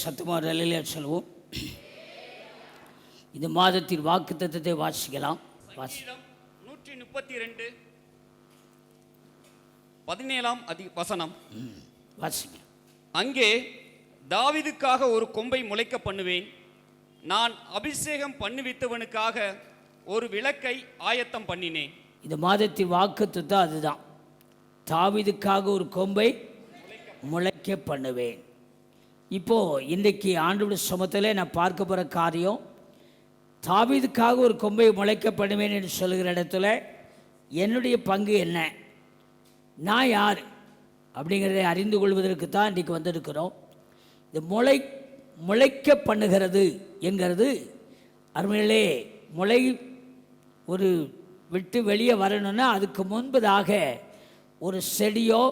சத்தமாக அல்லேலூயா சொல்வோம். இந்த மாதத்தின் வாக்குத்தத்தத்தை வாசிக்கலாம். 132 17 வசனம் வாசிங்க. அங்கே தாவீதுக்காக ஒரு கொம்பை முளைக்க பண்ணுவேன், நான் அபிஷேகம் பண்ணுவித்தவனுக்காக ஒரு விளக்கை ஆயத்தம் பண்ணினேன். இந்த மாதத்தின் வாக்குத்தத்தம் அதுதான். தாவீதுக்காக ஒரு கொம்பை முளைக்க பண்ணுவேன். இப்போது இன்றைக்கு ஆண்டவருடைய சமூகத்தில் நான் பார்க்க போகிற காரியம், தாவீதுக்காக ஒரு கொம்பை முளைக்க பண்ணுவேன் என்று சொல்லுகிற இடத்துல என்னுடைய பங்கு என்ன, நான் யார் அப்படிங்கிறதை அறிந்து கொள்வதற்கு தான் இன்றைக்கு வந்திருக்கிறோம். இந்த முளைக்க பண்ணுகிறது என்கிறது அருமையிலே முளை ஒரு விட்டு வெளியே வரணும்னா அதுக்கு முன்பதாக ஒரு செடியோ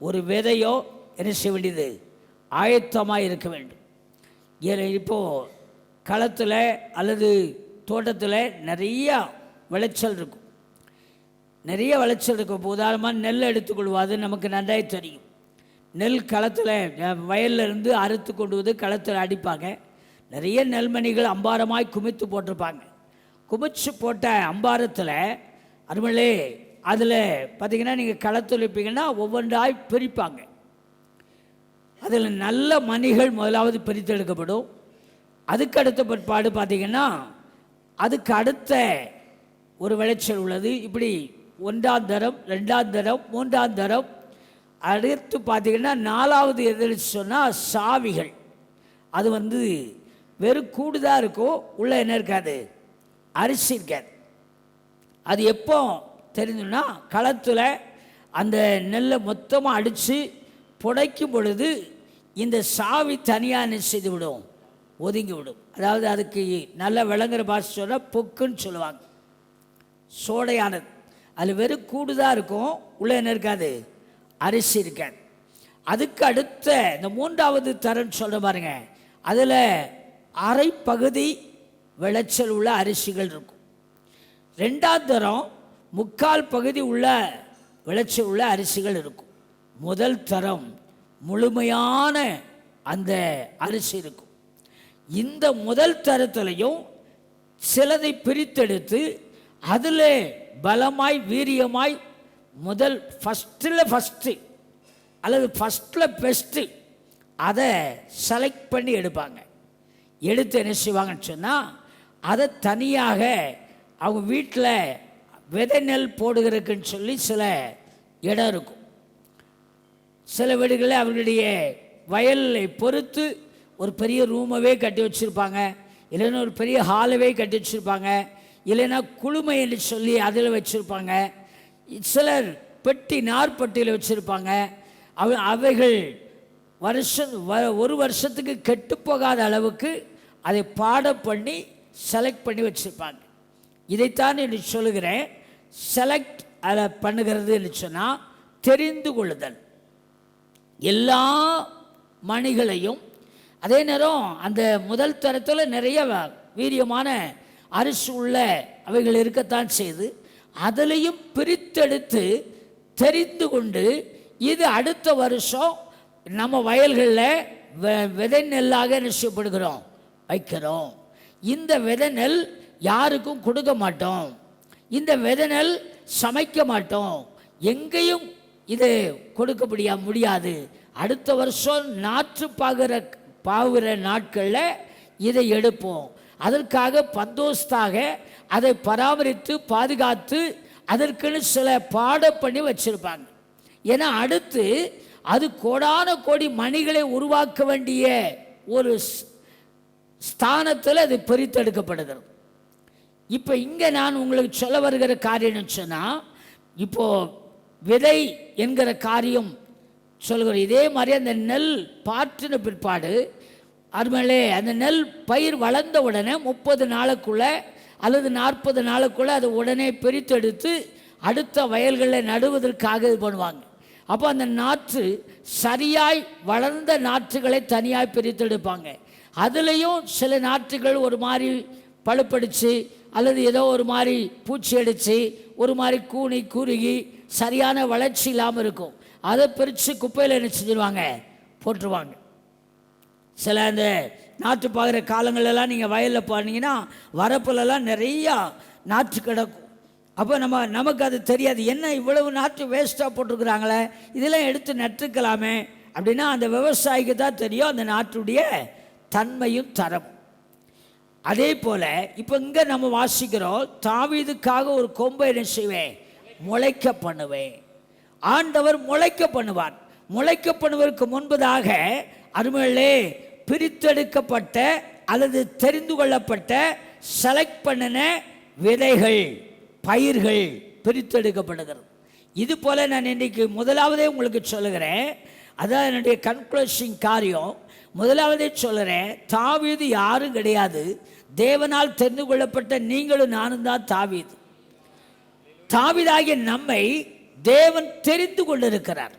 ஒரு விதையோ என்ன செய்ய வேண்டியது, ஆயத்தமாக இருக்க வேண்டும். இப்போது களத்தில் அல்லது தோட்டத்தில் நிறையா விளைச்சல் இருக்கும். நிறைய விளைச்சல் இருக்கும். உதாரணமாக நெல் எடுத்துக்கொள்வது நமக்கு நன்றாக தெரியும். நெல் களத்தில் வயலில் இருந்து அறுத்து கொண்டு வந்து களத்தில் அடிப்பாங்க. நிறைய நெல்மணிகள் அம்பாரமாய் குமித்து போட்டிருப்பாங்க. குமிச்சு போட்ட அம்பாரத்தில் அருமையிலே அதில் பார்த்திங்கன்னா நீங்கள் களத்தில் இருப்பீங்கன்னா ஒவ்வொன்றாய் பிரிப்பாங்க. அதில் நல்ல மணிகள் முதலாவது பிரித்தெடுக்கப்படும். அதுக்கு அடுத்த பிற்பாடு பார்த்திங்கன்னா அதுக்கு அடுத்த ஒரு விளைச்சல் உள்ளது. இப்படி 1ஆம் தரம் 2ஆம் தரம் 3ஆம் தரம் அடுத்து பார்த்திங்கன்னா 4வது எதுன்னு சொன்னால் சாவிகள். அது வெறும் கூடுதாக இருக்கும், உள்ளே என்ன இருக்காது, அரிசி இருக்காது. அது எப்போ தெரிஞ்சுன்னா களத்தில் அந்த நெல்லை மொத்தமாக அடித்து புடைக்கும் பொழுது இந்த சாவி தனியாக என்ன செய்து விடும், ஒதுங்கி விடும். அதாவது அதுக்கு நல்ல விளங்குற பாஷை சொன்னால் பொக்குன்னு சொல்லுவாங்க. சோடையானது. அதில் வெறும் கூடுதாக இருக்கும், உள்ளே என்ன இருக்காது, அரிசி இருக்காது. அதுக்கு அடுத்த இந்த 3வது தரம் சொல்கிற பாருங்க, அதில் அரை பகுதி விளைச்சல் உள்ள அரிசிகள் இருக்கும். 2ஆம் தரம் 3/4 பகுதி உள்ள விளைச்சல் உள்ள அரிசிகள் இருக்கும். முதல் தரம் முழுமையான அந்த அரிசி இருக்கும். இந்த முதல் தரத்திலையும் சிலதை பிரித்தெடுத்து அதில் பலமாய் வீரியமாய் முதல் ஃபஸ்ட்டு அல்லது ஃபஸ்ட்டில் பெஸ்ட்டு அதை செலக்ட் பண்ணி எடுப்பாங்க. எடுத்து என்ன செய்வாங்கன்னு சொன்னால் அதை தனியாக அவங்க வீட்டில் விதை நெல் போடுகிறதுக்குன்னு சொல்லி சில இடம் இருக்கும். சில வீடுகளில் அவர்களுடைய வயலை பொறுத்து ஒரு பெரிய ரூமவே கட்டி வச்சுருப்பாங்க, இல்லைன்னா ஒரு பெரிய ஹாலவே கட்டி வச்சுருப்பாங்க, இல்லைன்னா குளுமை என்று சொல்லி அதில் வச்சுருப்பாங்க. சிலர் பெட்டி நார்பட்டியில் வச்சுருப்பாங்க. அவைகள் ஒரு வருஷத்துக்கு கெட்டு போகாத அளவுக்கு அதை பாட பண்ணி செலக்ட் பண்ணி வச்சுருப்பாங்க. இதைத்தான் என்று சொல்லுகிறேன். செலக்ட் அதை பண்ணுகிறது என்று சொன்னால் தெரிந்து கொள்ளுதல். எல்லா மணிகளையும் அதே நேரம் அந்த முதல் தரத்தில் நிறைய வீரியமான அரிசி உள்ள அவைகள் இருக்கத்தான் செய்து அதிலையும் பிரித்தெடுத்து தெரிந்து கொண்டு இது அடுத்த வருஷம் நம்ம வயல்களில் விதை நெல்லாக நிச்சயப்படுகிறோம் வைக்கிறோம். இந்த விதை நெல் யாருக்கும் கொடுக்க மாட்டோம், இந்த விதை நெல் சமைக்க மாட்டோம், எங்கேயும் இது கொடுக்க முடியாது. அடுத்த வருஷம் நாற்று பாகுற நாட்களில் இதை எடுப்போம். அதற்காக பந்தோஸ்தாக அதை பராமரித்து பாதுகாத்து அதற்குன்னு சில பாட பண்ணி வச்சுருப்பாங்க. ஏன்னா அடுத்து அது கோடான கோடி மணிகளை உருவாக்க வேண்டிய ஒரு ஸ்தானத்தில் அது பிரித்தெடுக்கப்படுகிறது. இப்போ இங்கே நான் உங்களுக்கு சொல்ல வருகிற காரியம்னு சொன்னால், இப்போது விதை என்கிற காரியம் சொல்கிறோம். இதே மாதிரி அந்த நெல் பாற்றின பிற்பாடு அருமையிலே அந்த நெல் பயிர் வளர்ந்த உடனே 30 நாளுக்குள்ளே அல்லது 40 நாளுக்குள்ளே அதை உடனே பிரித்தெடுத்து அடுத்த வயல்களில் நடுவதற்காக இது பண்ணுவாங்க. அப்போ அந்த நாற்று சரியாய் வளர்ந்த நாற்றுகளை தனியாய் பிரித்தெடுப்பாங்க. அதுலேயும் சில நாற்றுகள் ஒரு மாதிரி பழுப்படிச்சு அல்லது ஏதோ ஒரு மாதிரி பூச்சி அடித்து ஒரு மாதிரி கூனி குறுகி சரியான வளர்ச்சி இல்லாமல் இருக்கும். அதை பிரித்து குப்பையில் என்ன செஞ்சிருவாங்க, போட்டுருவாங்க. சில அந்த நாற்று பார்க்குற காலங்களெல்லாம் நீங்கள் வயலில் போனீங்கன்னா வரப்புலலாம் நிறையா நாற்று கிடக்கும். அப்போ நமக்கு அது தெரியாது, என்ன இவ்வளவு நாற்று வேஸ்ட்டாக போட்டிருக்கிறாங்களே, இதெல்லாம் எடுத்து நட்டுக்கலாமே அப்படின்னா அந்த விவசாயிக்கு தான் தெரியும் அந்த நாட்டுடைய தன்மையும் தரம். அதே போல் இப்போ இங்கே நம்ம வாசிக்கிறோம், தாவீதுக்காக ஒரு கொம்பை என்ன செய்வேன், முளைக்க பண்ணுவேன். ஆண்டவர் முளைக்க பண்ணுவார். முளைக்க பண்ணுவதற்கு முன்பதாக அருமையிலே பிரித்தெடுக்கப்பட்ட அல்லது தெரிந்து கொள்ளப்பட்ட செலக்ட் பண்ணின விதைகள் பயிர்கள் பிரித்தெடுக்கப்படுகிறது. இது போல் நான் இன்றைக்கு முதலாவதே உங்களுக்கு சொல்லுகிறேன். அதான் என்னுடைய கன்க்ளூஷன் காரியம். முதலாவதே சொல்லுறேன், தாவீது யாரும் கிடையாது, தேவனால் தெரிந்து கொள்ளப்பட்ட நீங்களும் நானும் தான் தாவீது. தாவீதாகிய நம்மை தேவன் தெரிந்து கொண்டிருக்கிறார்.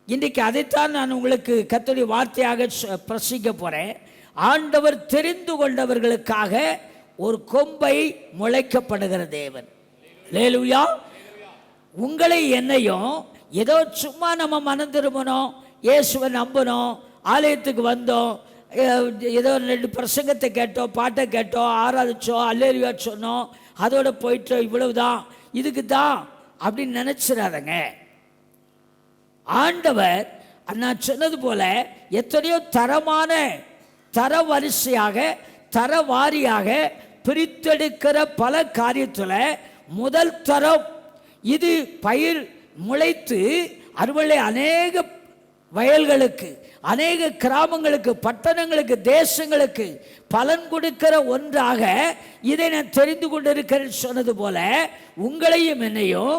இன்றைக்கு அதைத்தான் நான் உங்களுக்கு கர்த்தருடைய வார்த்தையாக பிரசிக்க போகிறேன். ஆண்டவர் தெரிந்து கொண்டவர்களுக்காக ஒரு கொம்பை முளைக்கப்படுகிற தேவன். அல்லேலூயா. உங்களை என்னையும் ஏதோ சும்மா நம்ம மனம் திரும்பணும், இயேசுவை நம்பணும், ஆலயத்துக்கு வந்தோம், ஏதோ 2 பிரசங்கத்தை கேட்டோம், பாட்டை கேட்டோம், ஆராதிச்சோம், அல்லேலூயா சொன்னோம், அதோட போயிட்டோம், இவ்வளவுதான், இதுக்கு தான் அப்படின்னு நினைச்சிடாதங்க. ஆண்டவர் நான் சொன்னது போல எத்தனையோ தரமான தர வரிசையாக தர வாரியாக பிரித்தெடுக்கிற பல காரியத்தில் முதல் தரம் இது பயிர் முளைத்து அறுவடை அநேக வயல்களுக்கு, அநேக கிராமங்களுக்கு, பட்டணங்களுக்கு, தேசங்களுக்கு பலன் கொடுக்கிற ஒன்றாக இதை நான் தெரிந்து கொண்டிருக்கிறேன் சொன்னது போல உங்களையும் என்னையும்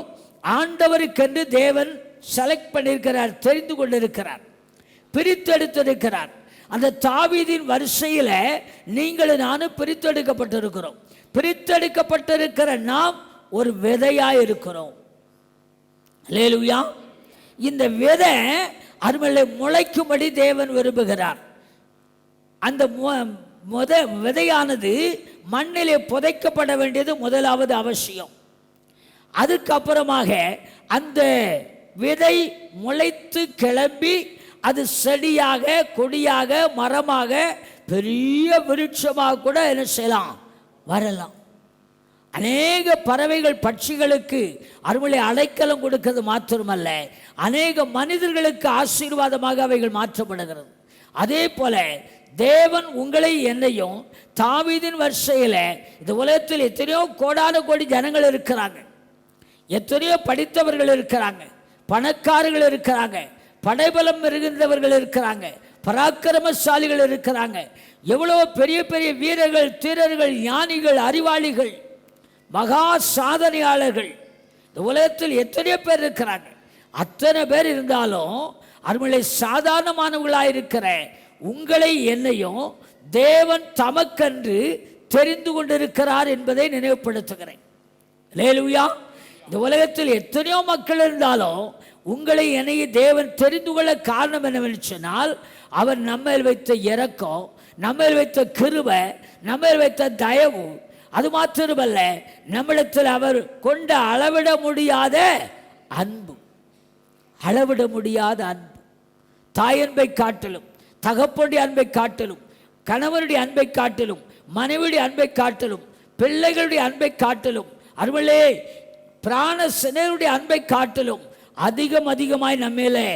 ஆண்டவருக்கென்று தேவன் செலக்ட் பண்ணியிருக்கிறார், தெரிந்து கொண்டிருக்கிறார், பிரித்தெடுத்திருக்கிறார். அந்த தாவீதின் வரிசையில் நீங்களும் நானும் பிரித்தெடுக்கப்பட்டிருக்கிறோம். பிரித்தெடுக்கப்பட்டிருக்கிற நாம் ஒரு விதையாக இருக்கிறோம். அல்லேலூயா. இந்த விதை அருமையிலே முளைக்கும்படி தேவன் விரும்புகிறார். அந்த விதையானது மண்ணிலே புதைக்கப்பட வேண்டியது முதலாவது அவசியம். அதுக்கப்புறமாக அந்த விதை முளைத்து கிளம்பி அது செடியாக, கொடியாக, மரமாக, பெரிய விருட்சமாக கூட என்ன செய்யலாம், வரலாம். அநேக பறவைகள் பட்சிகளுக்கு அருமையை அடைக்கலம் கொடுக்கிறது மாத்திரமல்ல, அநேக மனிதர்களுக்கு ஆசீர்வாதமாக அவைகள் மாற்றப்படுகிறது. அதே போல தேவன் உங்களை என்னையும் தாவீதின் வரிசையில் இந்த உலகத்தில் எத்தனையோ கோடான கோடி ஜனங்கள் இருக்கிறாங்க, எத்தனையோ படித்தவர்கள் இருக்கிறாங்க, பணக்காரர்கள் இருக்கிறாங்க, படைபலம் இருக்கின்றவர்கள் இருக்கிறாங்க, பராக்கிரமசாலிகள் இருக்கிறாங்க, எவ்வளோ பெரிய பெரிய வீரர்கள், தீரர்கள், ஞானிகள், அறிவாளிகள், மகா சாதனையாளர்கள் இந்த உலகத்தில் எத்தனையோ பேர் இருக்கிறாங்க. அத்தனை பேர் இருந்தாலும் அருமையை சாதாரணமானவர்களாக இருக்கிற உங்களை என்னையும் தேவன் தமக்கென்று தெரிந்து கொண்டிருக்கிறார் என்பதை நினைவுபடுத்துகிறேன். அல்லேலூயா. இந்த உலகத்தில் எத்தனையோ மக்கள் இருந்தாலும் உங்களை என்னைய தேவன் தெரிந்து கொள்ள காரணம் என்னவென்று சொன்னால் அவர் நம்மேல் வைத்த இரக்கம், நம்மேல் வைத்த கிருபை, நம்மேல் வைத்த தயவு, அது மாத்திரமல்ல நம்மிடத்தில் அவர் கொண்ட அளவிட முடியாத அன்பு. அளவிட முடியாத அன்பு. தாயன்பை காட்டிலும், தகப்பனுடைய அன்பை காட்டிலும், கணவனுடைய அன்பை காட்டிலும், மனைவியுடைய அன்பை காட்டிலும், பிள்ளைகளுடைய அன்பை காட்டிலும், அருளே பிராண சினருடைய அன்பை காட்டிலும் அதிகமாய் நம்மேலே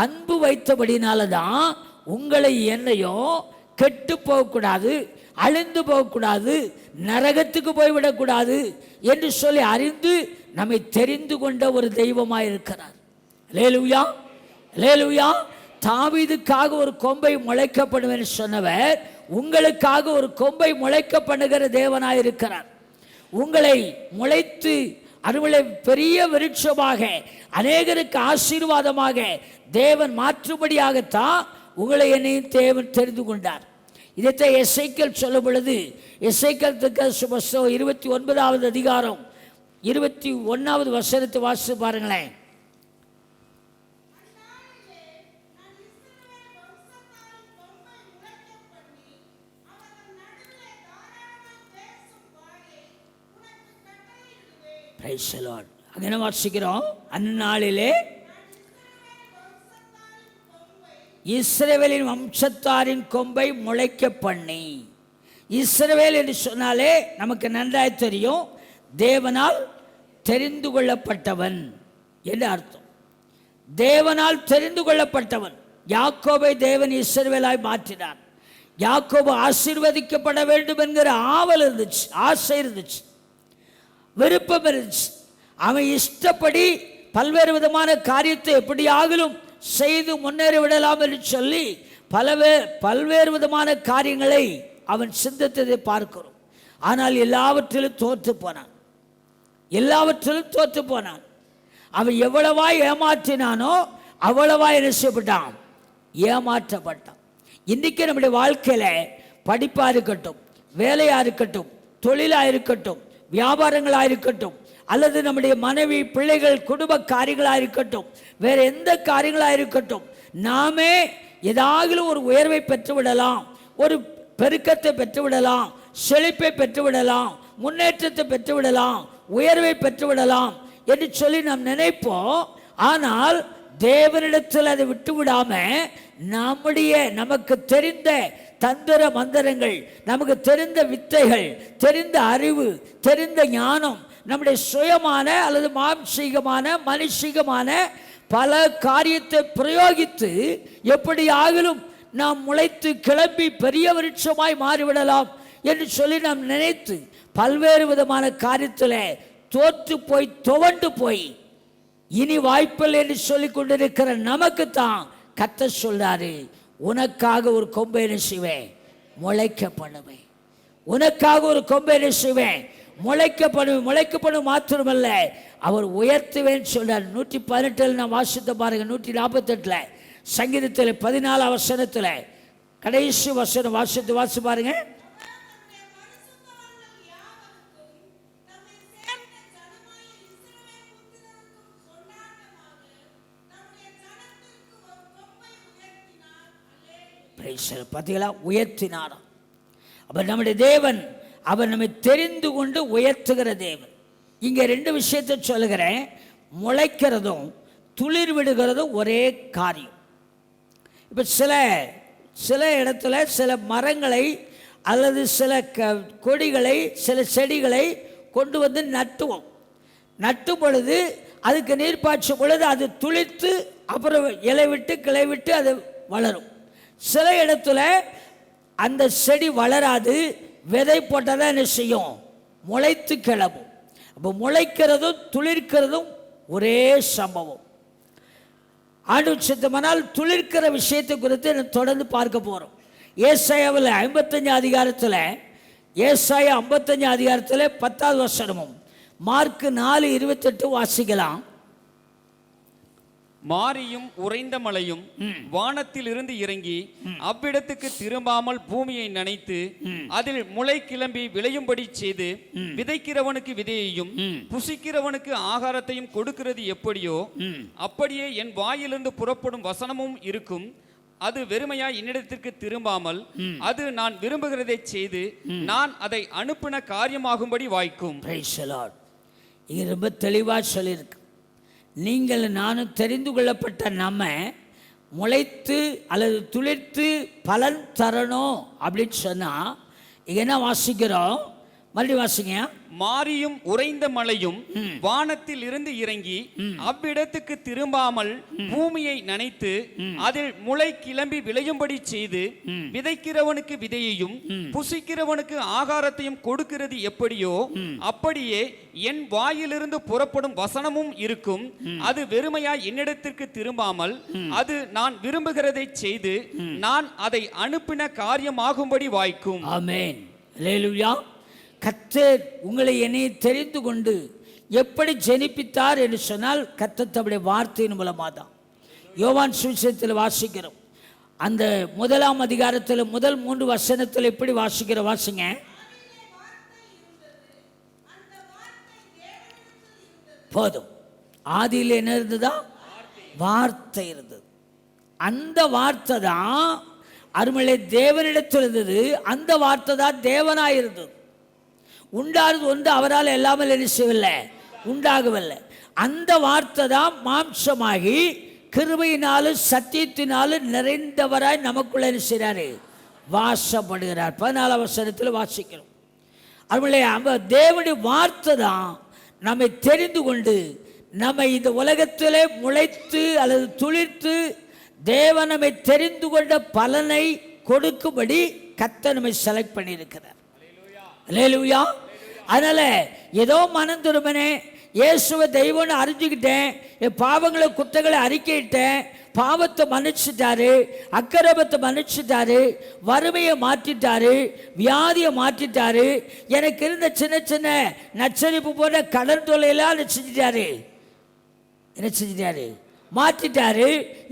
அன்பு வைத்தபடினால தான் உங்களை என்னையும் கெட்டு போகக்கூடாது, அழிந்து போகக்கூடாது, நரகத்துக்கு போய்விடக்கூடாது என்று சொல்லி அறிந்து நம்மை தெரிந்து கொண்ட ஒரு தெய்வமாய் இருக்கிறார். அல்லேலூயா. அல்லேலூயா. தாவீதுக்காக ஒரு கொம்பை முளைக்கப்படுவேன் சொன்னவர் உங்களுக்காக ஒரு கொம்பை முளைக்க பண்ணுகிற தேவனாய் இருக்கிறார். உங்களை முளைத்து அதுபோல பெரிய விருட்சமாக அநேகருக்கு ஆசீர்வாதமாக தேவன் மாற்றும்படியாகத்தான் உங்களை என்னையும் தேவன் தெரிந்து கொண்டார். இதைத்தான் எசேக்கியேல் சொல்லும் பொழுது, எசேக்கியேல் 29வது அதிகாரம் 21வது வசனத்தை வாசித்து பாருங்களேன். அங்க என்ன வாசிக்கிறோம்? அந்நாளிலே இஸ்ரவேலின் வம்சத்தாரின் கொம்பை முளைக்க பண்ணி. இஸ்ரவேல் என்று சொன்னாலே நமக்கு நன்றாய் தெரியும், தேவனால் தெரிந்து கொள்ளப்பட்டவன் என்று அர்த்தம். தேவனால் தெரிந்து கொள்ளப்பட்டவன். யாக்கோபை தேவன் இஸ்ரவேலாய் மாற்றினார். யாக்கோபு ஆசீர்வதிக்கப்பட வேண்டும் என்கிற ஆவல் இருந்துச்சு, ஆசை இருந்துச்சு, விருப்பம் இருந்துச்சு. அவன் இஷ்டப்படி பல்வேறு விதமான காரியத்தை எப்படியாகிலும் செய்து முன்னேறி விடலாம் என்று சொல்லி பல்வேறு விதமான காரியங்களை அவன் சிந்தித்ததை பார்க்கிறோம். ஆனால் எல்லாவற்றிலும் தோற்று போனான், எல்லாவற்றிலும் தோற்று போனான். அவன் எவ்வளவாய் ஏமாற்றினானோ அவ்வளவாய் என்ன செய்யப்பட்டான்? ஏமாற்றப்பட்டான். இன்றைக்கி நம்முடைய வாழ்க்கையில படிப்பா இருக்கட்டும், வேலையா இருக்கட்டும், தொழிலா இருக்கட்டும், வியாபாரங்களா இருக்கட்டும், அல்லது நம்முடைய மனைவி பிள்ளைகள் குடும்ப காரியங்களாக இருக்கட்டும், வேறு எந்த காரியங்களாக இருக்கட்டும், நாமே ஏதாவது ஒரு உயர்வை பெற்றுவிடலாம், ஒரு பெருக்கத்தை பெற்றுவிடலாம், செழிப்பை பெற்றுவிடலாம், முன்னேற்றத்தை பெற்றுவிடலாம், உயர்வை பெற்றுவிடலாம் என்று சொல்லி நாம் நினைப்போம். ஆனால் தேவனிடத்தில் அதை விட்டு விடாம நமக்கு தெரிந்த தந்திர மந்திரங்கள், நமக்கு தெரிந்த வித்தைகள், தெரிந்த அறிவு, தெரிந்த ஞானம், நம்முடைய சுயமான அல்லது மாம்சீகமான மனுஷீகமான பல காரியத்தை பிரயோகித்து எப்படியாகிலும் நாம் முளைத்து கிளம்பி பெரிய விருட்சமாய் மாறிவிடலாம் என்று சொல்லி நாம் நினைத்து பல்வேறு விதமான காரியத்தில் தோற்று போய் துவண்டு போய் இனி வாய்ப்பில்லை என்று சொல்லி கொண்டிருக்கிற நமக்கு தான் கர்த்தர் சொல்றாரு, உனக்காக ஒரு கொம்பை என்ன செய்வேன்? முளைக்க பண்ணுவேன். உனக்காக ஒரு கொம்பை என்ன செய்வேன்? முளைக்கப்படும் மாத்திரமல்ல, அவர் உயர்த்துவேன் சொல்றார். 118 நான் வாசித்த பாருங்க. 148 சங்கீதத்தில் 14 வசனத்தில் கடைசி வசனம் வாசி பாருங்க. பார்த்தீங்களா? உயர்த்தினாராம். அப்ப நம்முடைய தேவன் அவர் நம்மை தெரிந்து கொண்டு உயர்த்துகிற தேவன். இங்கே 2 விஷயத்தை சொல்லுகிறேன். முளைக்கிறதும் துளிர் விடுகிறதும் ஒரே காரியம். இப்போ சில இடத்துல சில மரங்களை அல்லது சில கொடிகளை சில செடிகளை கொண்டு வந்து நட்டுவோம். நட்டும் பொழுது அதுக்கு நீர் பாய்ச்சும் பொழுது அது துளிர்த்து அப்புறம் இலை விட்டு கிளை விட்டு அது வளரும். சில இடத்துல அந்த செடி வளராது, விதை போட்டால் தான் என்ன செய்யும்? முளைத்து கிளம்பும். அப்போ முளைக்கிறதும் துளிர்க்கிறதும் ஒரே சம்பவம். ஆண்டவர் சித்தமானால் துளிர்க்கிற விஷயத்தை குறித்து தொடர்ந்து பார்க்க போகிறோம். ஏசாயாவில் 55 அதிகாரத்தில், ஏசாயா 55 அதிகாரத்தில் 10வது வசனமும் மார்க் 4:28 வாசிக்கலாம். மாரியும் உறைந்த மழையும் வானத்தில் இருந்து இறங்கி அவ்விடத்துக்கு திரும்பாமல் பூமியை நனைத்து அதில் முளை கிளம்பி விளையும்படி செய்து விதைக்கிறவனுக்கு விதையையும் புசிக்கிறவனுக்கு ஆகாரத்தையும் கொடுக்கிறது எப்படியோ அப்படியே என் வாயிலிருந்து புறப்படும் வசனமும் இருக்கும். அது வெறுமையாய் என்னிடத்திற்கு திரும்பாமல் அது நான் விரும்புகிறதை செய்து நான் அதை அனுப்பின காரியமாகும்படி வாய்க்கும். இது ரொம்ப தெளிவாக சொல்லியிருக்கு. நீங்கள் நானும் தெரிந்து கொள்ளப்பட்ட நம்ம முளைத்து அல்லது துளிர்த்து பலன் தரணும் அப்படின்னு சொன்னால் என்ன வாசிக்கிறோம்? மறுபடியும் வாசிங்க. மாரியும் உறைந்த மழையும் வானத்தில் இருந்து இறங்கி அவ்விடத்துக்கு திரும்பாமல் பூமியை நனைத்து அதில் முளை கிளம்பி விளையும்படி செய்து விதைக்கிறவனுக்கு விதையையும் புசிக்கிறவனுக்கு ஆகாரத்தையும் கொடுக்கிறது எப்படியோ அப்படியே என் வாயிலிருந்து புறப்படும் வசனமும் இருக்கும். அது வெறுமையாய் என்னிடத்திற்கு திரும்பாமல் அது நான் விரும்புகிறதை செய்து நான் அதை அனுப்பின காரியமாகும்படி வாய்க்கும். ஆமென். அல்லேலூயா. கர்த்தர் உங்களை என்னை தெரிந்து கொண்டு எப்படி ஜெனிப்பித்தார் என்று சொன்னால் கர்த்தர் தம்முடைய வார்த்தையின் மூலமாக தான். யோவான் சுவிசேஷத்தில் வாசிக்கிறோம். அந்த 1ஆம் அதிகாரத்தில் முதல் 3 வசனத்தில் எப்படி வாசிக்கிற வாசிங்க. போதும். ஆதியில் என்ன இருந்ததா? வார்த்தை இருந்தது. அந்த வார்த்தை தான் அருமையிலே தேவனிடத்தில் இருந்தது. அந்த வார்த்தை தான் தேவனாய் இருந்தது. உண்டானது ஒன்று அவரால் எல்லாமல் என்ன செய்யவில்லை, உண்டாகவில்லை. அந்த வார்த்தை தான் மாம்சமாகி கிருபையினாலும் சத்தியத்தினாலும் நிறைந்தவராய் நமக்குள்ள என்ன செய்கிறாரு, வாசப்படுகிறார். 14ஆம் வசனத்தில் வாசிக்கிறோம். அருமையிலே தேவனுடைய வார்த்தை தான் நம்மை தெரிந்து கொண்டு நம்மை இந்த உலகத்திலே முளைத்து அல்லது துளிர்த்து தேவன் நம்மை தெரிந்து கொண்ட பலனை கொடுக்கும்படி கர்த்தர் நம்மை செலக்ட் பண்ணியிருக்கிறார். அல்லேலூயா. அதனால ஏதோ மனம் திரும்பினே, இயேசுவை தெய்வம்னு அறிஞ்சுக்கிட்டேன், என் பாவங்களை குற்றங்களை அறிக்கையிட்டேன், பாவத்தை மன்னிச்சிட்டாரு, அக்கிரமத்தை மன்னிச்சிட்டாரு, வறுமையை மாற்றிட்டாரு, வியாதியை மாற்றிட்டாரு, எனக்கு இருந்த சின்ன சின்ன நச்சரிப்பு போன்ற கடன் தொல்லையெல்லாம் என்ன செஞ்சிட்டாரு, மாற்றிட்டாரு.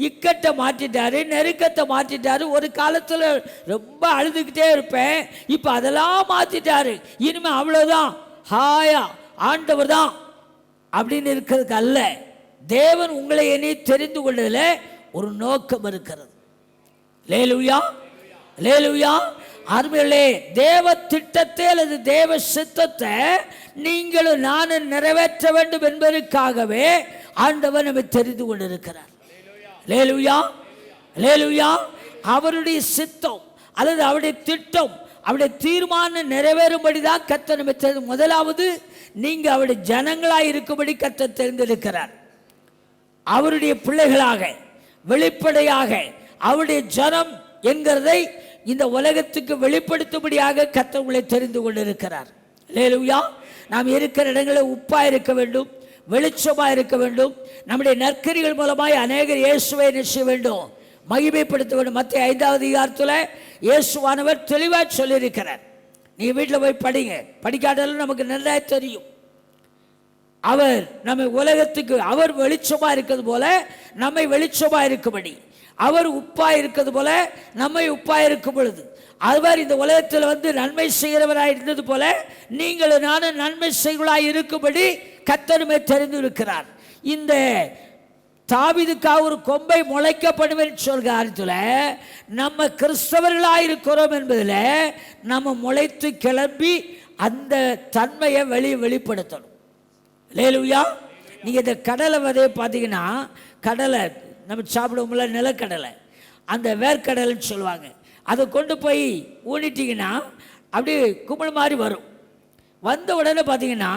இக்கட்டை மாற்றிட்டாரு, நெருக்கத்தை மாற்றிட்டாரு. ஒரு காலத்தில் ரொம்ப அழுதுகிட்டே இருப்பேன், இப்போ அதெல்லாம் மாற்றிட்டாரு. இனிமே அவ்வளோதான், ஹாயா ஆண்டவர் தான் அப்படின்னு இருக்கிறதுக்கு அல்ல. தேவன் உங்களை என்னை தெரிந்து கொண்டதில் ஒரு நோக்கம் இருக்கிறது. அல்லேலூயா, அல்லேலூயா. அருமையிலே தேவ திட்டத்தை அல்லது தேவ சித்தத்தை நீங்களும் நானும் நிறைவேற்ற வேண்டும் என்பதற்காகவே ஆண்டவர் நம்மை தெரிந்து கொண்டிருக்கிறார். அல்லேலூயா, அல்லேலூயா. அவருடைய சித்தம் அல்லது அவருடைய திட்டம், அவருடைய தீர்மானம் நிறைவேறும்படி தான் கர்த்தர் நம்மை தெரிந்து. முதலாவது நீங்கள் அவருடைய ஜனங்களாக இருக்கும்படி கர்த்தர் தெரிந்திருக்கிறார். அவருடைய பிள்ளைகளாக வெளிப்படையாக அவருடைய ஜனம் என்கிறதை இந்த உலகத்துக்கு வெளிப்படுத்தும்படியாக கர்த்தர் உங்களை தெரிந்து கொண்டிருக்கிறார். அல்லேலூயா. நாம் இருக்கிற இடங்களில் உப்பாக இருக்க வேண்டும், வெளிச்சமாக இருக்க வேண்டும். நம்முடைய நற்கரிகள் மூலமாய் அநேகர் இயேசுவை நிச்சய வேண்டும், மகிமைப்படுத்த வேண்டும். மத்திய 5ஆவது அதிகாரத்தில் இயேசுவானவர் தெளிவாக சொல்லியிருக்கிறார். நீங்கள் வீட்டில் போய் படிங்க, படிக்காட்டாலும் நமக்கு நல்லா தெரியும். அவர் நம்மை உலகத்துக்கு, அவர் வெளிச்சமாக இருக்கிறது போல நம்மை வெளிச்சமாக இருக்கும்படி, அவர் உப்பாக இருக்கிறது போல நம்மை உப்பாக இருக்கும் பொழுது, அவர் இந்த உலகத்தில் வந்து நன்மை செய்கிறவராக இருந்தது போல நீங்களும் நானும் நன்மை செய்வர்களாக இருக்கும்படி கர்த்தருமே தெரிந்திருக்கிறார். இந்த தாவீதுக்காக ஒரு கொம்பை முளைக்கப்படும் என்று சொல்கிற காரியத்தில் நம்ம கிறிஸ்தவர்களாக இருக்கிறோம் என்பதில் நம்ம முளைத்து கிளம்பி அந்த தன்மையை வெளிப்படுத்தணும். அல்லேலூயா. நீங்கள் இந்த கடலை விதையை பார்த்தீங்கன்னா, கடலை நம்ம சாப்பிடுவோம்ல, நிலக்கடலை, அந்த வேர்க்கடலைன்னு சொல்லுவாங்க. அதை கொண்டு போய் ஊனிட்டிங்கன்னா அப்படியே குமிழ் மாதிரி வரும். வந்த உடனே பார்த்தீங்கன்னா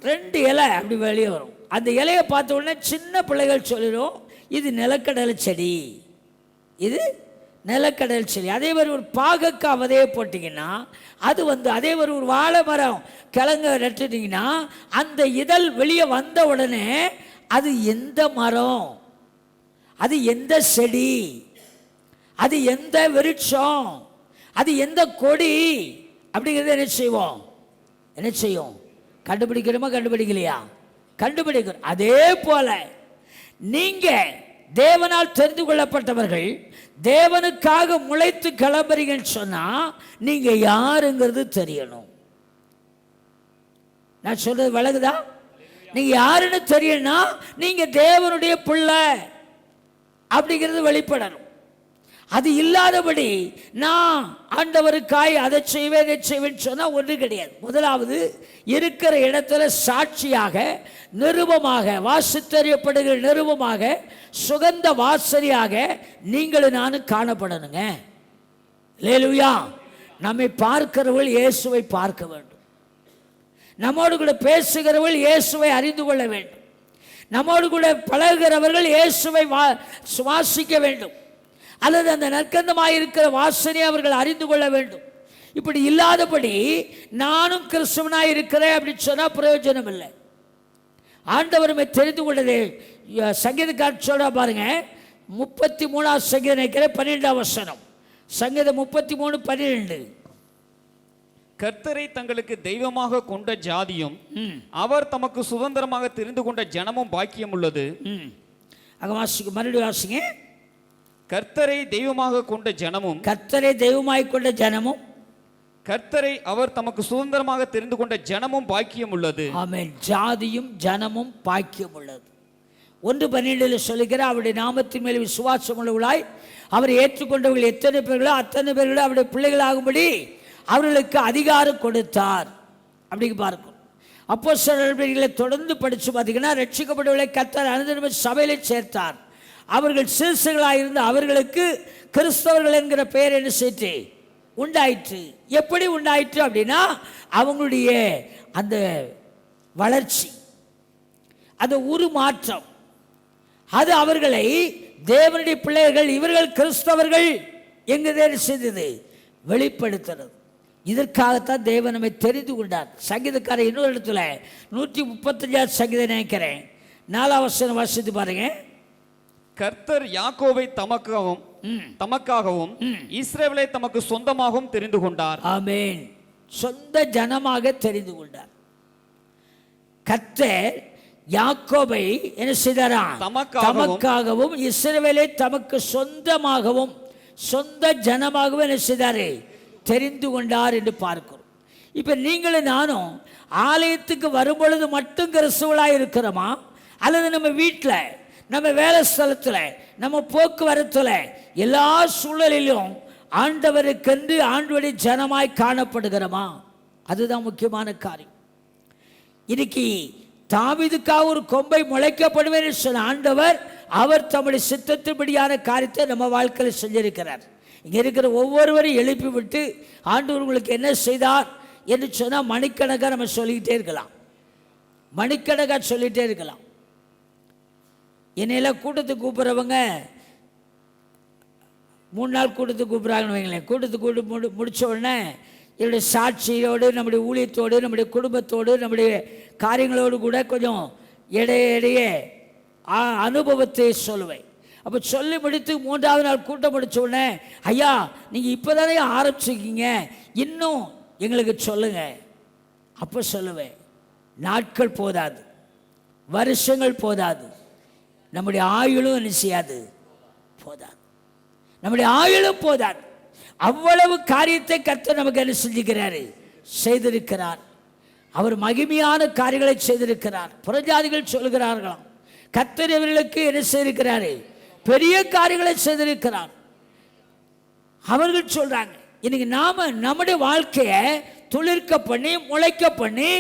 2 இலை அப்படி வெளியே வரும். அந்த இலையை பார்த்த உடனே சின்ன பிள்ளைகள் சொல்லிடும், இது நிலக்கடலை செடி, இது நிலக்கடலை செடி. அதே மாதிரி ஒரு பாகக்காய் விதையை போட்டிங்கன்னா அது வந்து, அதே மாதிரி ஒரு வாழை மரம் கிழங்க நட்டுட்டிங்கன்னா அந்த இதழ் வெளியே வந்த உடனே அது எந்த மரம், அது எந்த செடி, அது எந்த விருட்சம், அது எந்த கொடி அப்படிங்கிறத என்ன செய்யும் கண்டுபிடிக்கிறோமா, கண்டுபிடிக்கலையா? கண்டுபிடிக்கிறோம். அதே போல நீங்க தேவனால் தெரிந்து கொள்ளப்பட்டவர்கள், தேவனுக்காக முளைத்து கிளம்புறீங்கன்னு சொன்னா நீங்க யாருங்கிறது தெரியணும். நான் சொல்றது விளங்குதா? நீங்க யாருன்னு தெரியணும்னா நீங்க தேவனுடைய பிள்ளை அப்படிங்கிறது வெளிப்படணும். அது இல்லாதபடி நான் ஆண்டவருக்காய் அதை செய்வேன் இதை செய்வேன்னு சொன்னால் ஒன்றும் கிடையாது. முதலாவது இருக்கிற இடத்துல சாட்சியாக, நிருபமாக, வாசித்தறியப்படுகிற நிருபமாக, சுகந்த வாசனையாக நீங்களும் நானும் காணப்படணுங்க. அல்லேலூயா. நம்மை பார்க்கிறவர்கள் இயேசுவை பார்க்க வேண்டும். நம்மோடு கூட பேசுகிறவர்கள் இயேசுவை அறிந்து கொள்ள வேண்டும். நம்மோடு கூட பழகுகிறவர்கள் இயேசுவை சுவாசிக்க வேண்டும், அல்லது அந்த நற்கந்தமாக இருக்கிற வாசனை அவர்கள் அறிந்து கொள்ள வேண்டும். இப்படி இல்லாதபடி நானும் கிறிஸ்துவனாக இருக்கிறேன் அப்படின்னு சொன்னால் பிரயோஜனம் இல்லை. ஆண்டவருமே தெரிந்து கொண்டது. சங்கீதக்காரர் சொல்ற பாருங்க, 33ஆம் சங்கீதம் நினைக்கிற 12ஆம் வசனம், சங்கீதம் 33:12. கர்த்தரை தங்களுக்கு தெய்வமாக கொண்ட ஜாதியும் ம் அவர் தமக்கு சுதந்திரமாக தெரிந்து கொண்ட ஜனமும் பாக்கியம் உள்ளது. ம் அங்கே வாசிக்க, மறுபடியும் வாசிங்க. கர்த்தரை தெய்வமாக கொண்ட ஜனமும் கர்த்தரை தெய்வமாய் கொண்ட ஜனமும் கர்த்தரை அவர் தமக்கு சுதந்திரமாக தெரிந்து கொண்ட ஜனமும் பாக்கியம் உள்ளது. ஆமென். ஜாதியும் ஜனமும் பாக்கியம் உள்ளது. 1:12 சொல்லுகிற அவருடைய நாமத்தின் மேல் விசுவாசம் உள்ளவர்களாய் அவர் ஏற்றுக்கொண்டவர்கள் எத்தனை பேர்களோ அத்தனை பேர்களோ அவருடைய பிள்ளைகளாகும்படி அவர்களுக்கு அதிகாரம் கொடுத்தார். அப்படி பார்க்கும். அப்போஸ்தலர்களை தொடர்ந்து படித்து பார்த்தீங்கன்னா, ரட்சிக்கப்பட்டவர்களை கர்த்தர் அனுதினமும் சபையிலே சேர்த்தார். அவர்கள் சிறுசுகளாக இருந்த அவர்களுக்கு கிறிஸ்தவர்கள் என்கிற பெயர் என்ன செய்து உண்டாயிற்று. எப்படி உண்டாயிற்று அப்படின்னா, அவங்களுடைய அந்த வளர்ச்சி, அந்த உருமாற்றம், அது அவர்களை தேவனுடைய பிள்ளைகள், இவர்கள் கிறிஸ்தவர்கள் என்கிறதை செய்தது, வெளிப்படுத்துறது. இதற்காகத்தான் தேவன் நம்மை தெரிந்து கொண்டார். சங்கீதக்காரர் இன்னொரு இடத்துல 135 சங்கீதம் நினைக்கிறேன் 4 வசனம் வாசித்து பாருங்க. கர்த்தர் யாக்கோபை தமக்காகவும் இஸ்ரவேலை தமக்கு சொந்தமாகவும் தெரிந்து கொண்டார். ஆமென். சொந்த ஜனமாக தெரிந்து கொண்டார். கர்த்தர் யாக்கோபை என்ன செய்தாராம்? தமக்காகவும் இஸ்ரவேலை தமக்கு சொந்தமாகவும் சொந்த ஜனமாகவும் என்ன செய்தாரே? தெரிந்து கொண்டார் என்று பார்க்கிறோம். இப்போ நீங்களும் நானும் ஆலயத்துக்கு வரும்பொழுது மட்டும் கிறிஸ்துவளாக இருக்கிறோமா, அல்லது நம்ம வீட்டில், நம்ம வேலை ஸ்தலத்தில், நம்ம போக்குவரத்தில், எல்லா சூழலிலும் ஆண்டவருக்கென்று ஆண்டவருடைய ஜனமாய் காணப்படுகிறோமா? அதுதான் முக்கியமான காரியம். இன்னைக்கு தாவீதுக்காக ஒரு கொம்பை முளைக்கப்படுவேன் சொன்ன ஆண்டவர், அவர் தம்முடைய சித்தத்தின்படியான காரியத்தை நம்ம வாழ்க்கையில் செஞ்சிருக்கிறார். இங்கே இருக்கிற ஒவ்வொருவரையும் எழுப்பி விட்டு ஆண்டவர் உங்களுக்கு என்ன செய்தார் என்று சொன்னால் மணிக்கணக்காக நம்ம சொல்லிக்கிட்டே இருக்கலாம், மணிக்கணக்காக சொல்லிகிட்டே இருக்கலாம். என்னையெல்லாம் கூட்டத்துக்கு கூப்பிட்றவங்க 3 நாள் கூட்டத்துக்கு கூப்பிட்றாங்கன்னு வைங்களேன். கூட்டத்துக்கு முடித்த உடனே என்னுடைய சாட்சியோடு, நம்முடைய ஊழியத்தோடு, நம்முடைய குடும்பத்தோடு, நம்முடைய காரியங்களோடு கூட கொஞ்சம் இடையே அனுபவத்தை சொல்லுவேன். அப்போ சொல்லி முடித்து 3ஆவது நாள் கூட்டம் முடித்த உடனே, ஐயா நீங்கள் இப்போ தானே ஆரம்பிச்சிருக்கீங்க, இன்னும் எங்களுக்கு சொல்லுங்க. அப்போ சொல்லுவேன், நாட்கள் போதாது, வருஷங்கள் போதாது, நம்முடைய ஆயுளும் என்ன செய்யாது, போதாது, நம்முடைய ஆயுளும் போதாது. அவ்வளவு காரியத்தை கர்த்தர் நமக்கு என்ன செஞ்சுக்கிறாரு, செய்திருக்கிறார். அவர் மகிமையான காரியங்களை செய்திருக்கிறார். புறஜாதிகள் சொல்கிறார்களாம், கர்த்தர் இவர்களுக்கு என்ன செய்திருக்கிறாரு, பெரிய காரியங்களை செய்திருக்கிறார். அவர்கள் சொல்றாங்க. இன்னைக்கு நாம நம்முடைய வாழ்க்கையை துளிர்க்க பண்ணி முளைக்க பண்ணி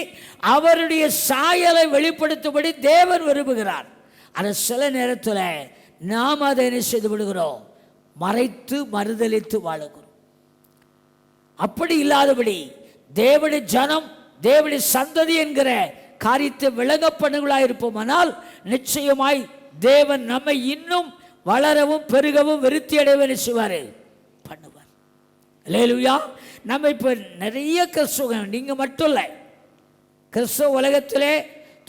அவருடைய சாயலை வெளிப்படுத்தும்படி தேவன் விரும்புகிறார். ஆனால் சில நேரத்தில் நாம் அதை என்ன செய்து விடுகிறோம், மறைத்து மறுதலித்து வாழுகிறோம். அப்படி இல்லாதபடி தேவனுடைய ஜனம், தேவனுடைய சந்ததி என்கிற காரியத்தை விளங்கப்படுகளாக இருப்போமானால் நிச்சயமாய் தேவன் நம்மை இன்னும் வளரவும் பெருகவும் விருத்தி அடைவதை செய்வார், பண்ணுவார். அல்லேலூயா. நம்ம இப்போ நிறைய கிறிஸ்துவ, நீங்கள் மட்டும் இல்லை, கிறிஸ்துவ உலகத்திலே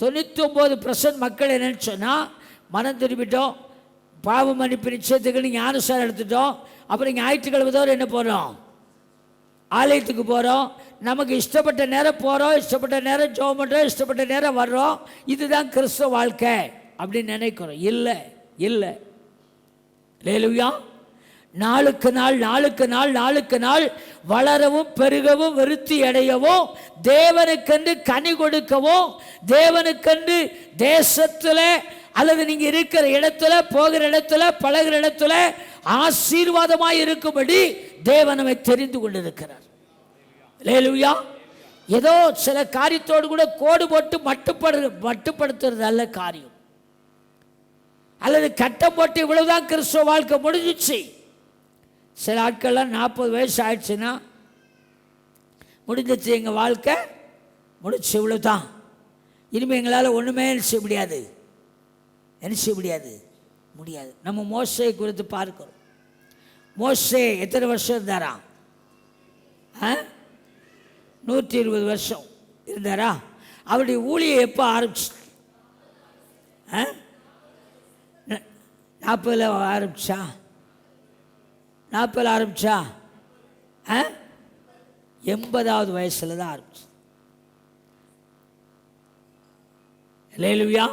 99% மக்கள் என்னன்னு சொன்னால், மனம் திரும்பிட்டோம், பாவ மன்னிப்பு நிச்சயத்துக்கு ஞானசாரம் எடுத்துட்டோம், அப்புறம் ஞாயிற்றுக்கிழமை தவிர என்ன போகிறோம், ஆலயத்துக்கு போகிறோம், நமக்கு இஷ்டப்பட்ட நேரம் போகிறோம், இஷ்டப்பட்ட நேரம் ஜெபம் பண்ணுறோம், இஷ்டப்பட்ட நேரம் வர்றோம். இதுதான் கிறிஸ்துவ வாழ்க்கை அப்படின்னு நினைக்கிறோம். இல்லை, இல்லை. அல்லேலூயா. நாளுக்கு நாள் நாளுக்கு நாள் நாளுக்கு நாள் வளரவும் பெருகவும் விருத்தி அடையவும், தேவனுக்கென்று கனி கொடுக்கவும், தேவனுக்கென்று தேசத்தில் அல்லது நீங்க இருக்கிற இடத்துல, போகிற இடத்துல, பழகிற இடத்துல ஆசீர்வாதமாய் இருக்கும்படி தேவன் நம்மை தெரிந்து கொண்டிருக்கிறார். அல்லேலூயா. ஏதோ சில காரியத்தோடு கூட கோடு போட்டு மட்டுப்படுத்துறது அல்ல காரியம், அல்லது கட்டம் போட்டு இவ்வளவுதான் கிறிஸ்துவ வாழ்க்கை முடிஞ்சிச்சு. சில ஆட்கள்லாம் 40 வயசு ஆயிடுச்சுன்னா முடிஞ்சிச்சு, எங்கள் வாழ்க்கை முடிச்சு, இவ்வளவுதான், இனிமேல் எங்களால் ஒன்றுமே செய்ய முடியாது, என்ன செய்ய முடியாது, முடியாது. நம்ம மோசே குறித்து பார்க்கிறோம். மோசே எத்தனை வருஷம் இருந்தாரா? 120 வருஷம் இருந்தாரா? அவருடைய ஊழியை எப்போ ஆரம்பிச்சு? 40 ஆரம்பிச்சா? 40 ஆரம்பிச்சா? 80வது வயசுல தான் ஆரம்பிச்சு. அல்லேலூயா.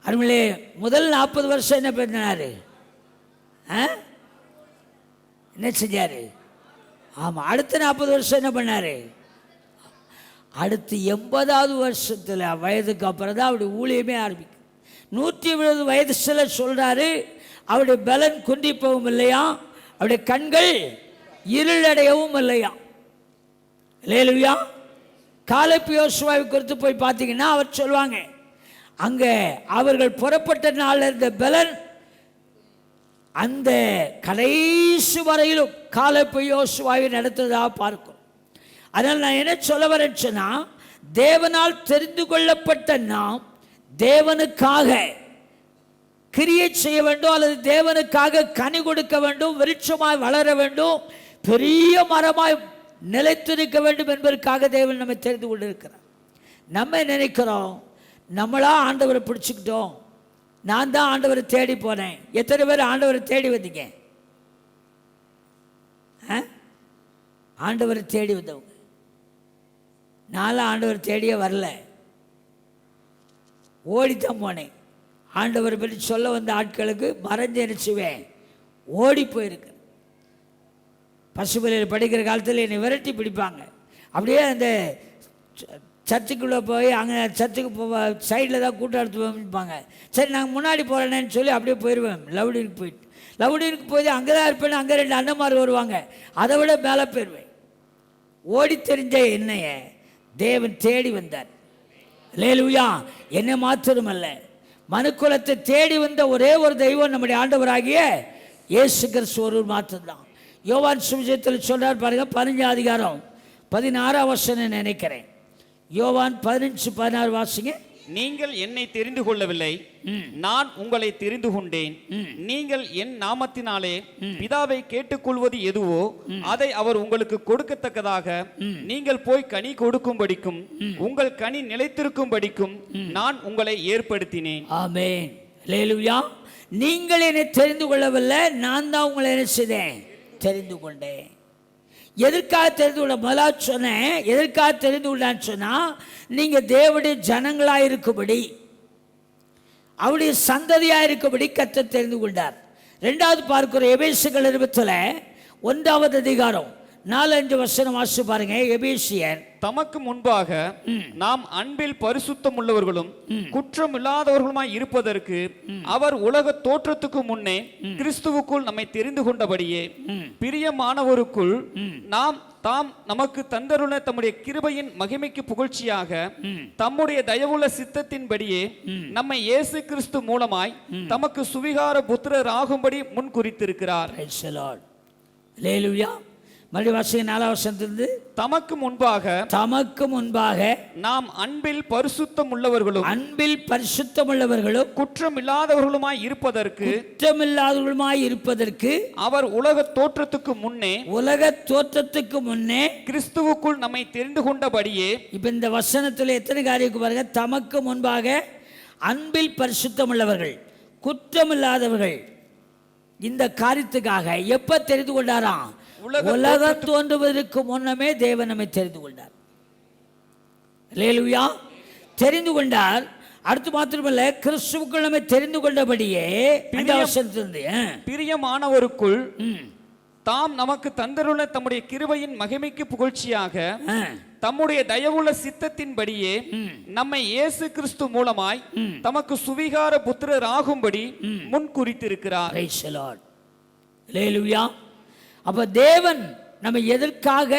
அருமையிலே முதல் 40 வருஷம் என்ன பண்ணாரு? என்ன செஞ்சாரு? ஆமாம். அடுத்த 40 வருஷம் என்ன பண்ணாரு? அடுத்து 80வது வருஷத்தில் வயதுக்கு அப்புறம் தான் அவருடைய ஊழியமே ஆரம்பிக்கும். 120 வயசுல சொல்றாரு, அவருடைய பலன் குன்றிப்பவும் இல்லையா, அவருடைய கண்கள் இருளடையவும் இல்லையா. அல்லேலூயா. காலேப் யோசுவாவை குறித்து போய் பார்த்தீங்கன்னா அவர் சொல்லுவாங்க, அங்கே அவர்கள் புறப்பட்ட நாளில் இருந்த பலன் அந்த கடைசி வரையிலும் காலேப் யோசுவாவை நடத்துவதாக பார்க்கும். அதனால் நான் என்ன சொல்ல வரேன்னு சொன்னால், தேவனால் தெரிந்து கொள்ளப்பட்ட நாம் தேவனுக்காக கிரியை செய்ய வேண்டும், அல்லது தேவனுக்காக கனி கொடுக்க வேண்டும், விருட்சமாய் வளர வேண்டும், பெரிய மரமாய் நிலைத்திருக்க வேண்டும் என்பதற்காக தேவன் நம்மை தெரிந்து கொண்டிருக்கிறார். நம்ம நினைக்கிறோம், நம்மளா ஆண்டவரை பிடிச்சிக்கிட்டோம், நான் தான் ஆண்டவரை தேடி போனேன். எத்தனை பேர் ஆண்டவரை தேடி வந்தீங்க? ஆண்டவரை தேடி வந்தவங்க. நான்லாம் ஆண்டவரை தேடியே வரல, ஓடித்தான் போனேன். ஆண்டவரை பற்றி சொல்ல வந்த ஆட்களுக்கு மறைஞ்சு நினைச்சுவேன், ஓடி போயிருக்கு. பசுபலியில் படிக்கிற காலத்தில் என்னை விரட்டி பிடிப்பாங்க. அப்படியே அந்த சர்ச்சுக்குள்ளே போய் அங்கே சர்ச்சுக்கு சைடில் தான் கூட்டம் எடுத்து போய்ப்பாங்க. சரி நாங்கள் முன்னாடி போகிறேன்னு சொல்லி அப்படியே போயிடுவேன். லவுடினுக்கு போயிட்டு லவுடினுக்கு போய் அங்கே தான் இருப்பேன். அங்கே 2 அண்ணன்மார் வருவாங்க, அதை விட மேலே போயிடுவேன். ஓடி தெரிஞ்ச என்னைய தேவன் தேடி வந்தார். அல்லேலூயா. என்னை மாத்திரமல்ல, மனுக்குலத்தை தேடி வந்த ஒரே ஒரு தெய்வம் நம்முடைய ஆண்டவராகிய இயேசு கிறிஸ்து ஒருவர் மாத்திரம்தான். யோவான் சுவிசேஷத்தில் சொல்றார் பாருங்க, 15 அதிகாரம் 16 வசனம் நினைக்கிறேன். யோவான் 15:16 வாசிங்க. நீங்கள் என்னை தெரிந்து கொள்ளவில்லை, நான் உங்களை தெரிந்து கொண்டேன். நீங்கள் என் நாமத்தினாலே பிதாவை கேட்டுக்கொள்வது எதுவோ அதை அவர் உங்களுக்கு கொடுக்கத்தக்கதாக நீங்கள் போய் கனி கொடுக்கும்படிக்கும் உங்கள் கனி நிலைத்திருக்கும்படிக்கும் நான் உங்களை ஏற்படுத்தினேன். ஆமென். அல்லேலூயா. நீங்கள் என்னை தெரிந்து கொள்ளவில்லை, நான் தான் உங்களை என்ன செய்தேன்? தெரிந்து கொண்டேன். எதற்காக தெரிந்து கொள்ள? முதலாவது சொன்னேன், எதற்காக தெரிந்து கொண்டான்னு சொன்னால், நீங்கள் தேவனுடைய ஜனங்களாக இருக்கும்படி, அவருடைய சந்ததியாக இருக்கும்படி கர்த்தர் தெரிந்து கொண்டார். 2வது பார்க்கிற எபேசியர் நிருபத்தில் 1வது அதிகாரம் 4-5 வசனம் வாசி பாருங்க. எபேசியர் தமக்கு முன்பாக நாம் அன்பில் பரிசுத்தம் உள்ளவர்களும் குற்றம் இல்லாதவர்களுமாய் இருப்பதற்கு அவர் உலக தோற்றத்துக்கு முன்னே கிறிஸ்துவுக்குள் நம்மை தெரிந்து கொண்டபடியே பிரியமானவருக்குள் நாம் தாம் நமக்கு தந்தருள தம்முடைய கிருபையின் மகிமைக்கு புகழ்ச்சியாக தம்முடைய தயவுள்ள சித்தத்தின்படியே நம்மை இயேசு கிறிஸ்து மூலமாய் தமக்கு சுவிகார புத்திரர் ஆகும்படி முன் குறித்திருக்கிறார். மறுபடியும் வாசிங்க 4வது வசனத்திலிருந்து. தமக்கு முன்பாக நாம் அன்பில் பரிசுத்தம் உள்ளவர்களும் குற்றம் இல்லாதவர்களுமாய் இருப்பதற்கு அவர் உலக தோற்றத்துக்கு முன்னே கிறிஸ்துவுக்குள் நம்மை தெரிந்து கொண்டபடியே. இப்ப இந்த வசனத்தில் எத்தனை காரியம் பாருங்க. தமக்கு முன்பாக அன்பில் பரிசுத்தம் உள்ளவர்கள், குற்றமில்லாதவர்கள். இந்த காரியத்துக்காக எப்ப தெரிந்து கொண்டாராம்? உலகம் தோன்றுவதற்கு முன்னமே தேவன் நம்மை தெரிந்து கொண்டார். அல்லேலூயா. தெரிந்து கொண்டார். அடுத்து மாத்திரமல்ல, கிறிஸ்துவுக்குள் நம்மை தெரிந்து கொண்டபடியே பிரியமானவருக்குள் தாம் நமக்கு தந்தருள தம்முடைய கிருபையின் மகிமைக்கு புகழ்ச்சியாக தம்முடைய தயவுள்ள சித்தத்தின்படியே நம்மை இயேசு கிறிஸ்து மூலமாய் தமக்கு சுவிகார புத்திரர் ஆகும்படி முன் குறித்திருக்கிறார். அல்லேலூயா. அப்ப தேவன் நம்ம எதற்காக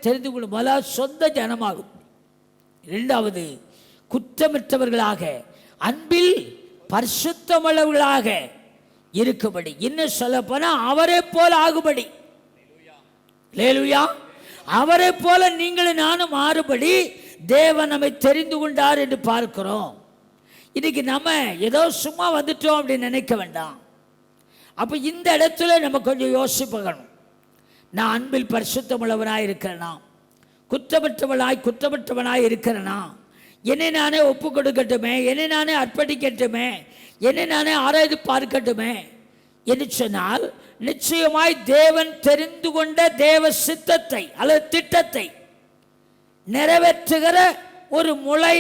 தெரிந்து கொள்ளும்? சொந்த ஜனமாகும். 2வது குற்றமற்றவர்களாக, அன்பில் பரிசுத்தமுள்ளவர்களாக இருக்கும்படி, இன்னும் சொல்ல போனா அவரை போல ஆகும்படி. அல்லேலூயா. அவரை போல நீங்களும் நானும் மாறுபடி தேவன் நம்மை தெரிந்து கொண்டார் என்று பார்க்கிறோம். இன்னைக்கு நம்ம ஏதோ சும்மா வந்துட்டோம் அப்படின்னு நினைக்க வேண்டாம். அப்ப இந்த இடத்துல நம்ம கொஞ்சம் யோசிப்பகணும். நான் அன்பில் பரிசுத்தமுள்ளவனாய் இருக்கிறேனா? குற்றமற்றவனாய் இருக்கிறேனா? என்னை நானே ஒப்பு கொடுக்கட்டுமே, என்னை நானே அர்ப்பணிக்கட்டுமே, என்னை நானே ஆராய்ந்து பார்க்கட்டுமே. என்று சொன்னால் நிச்சயமாய் தேவன் தெரிந்து கொண்ட தேவ சித்தத்தை அல்லது திட்டத்தை நிறைவேற்றுகிற ஒரு முளை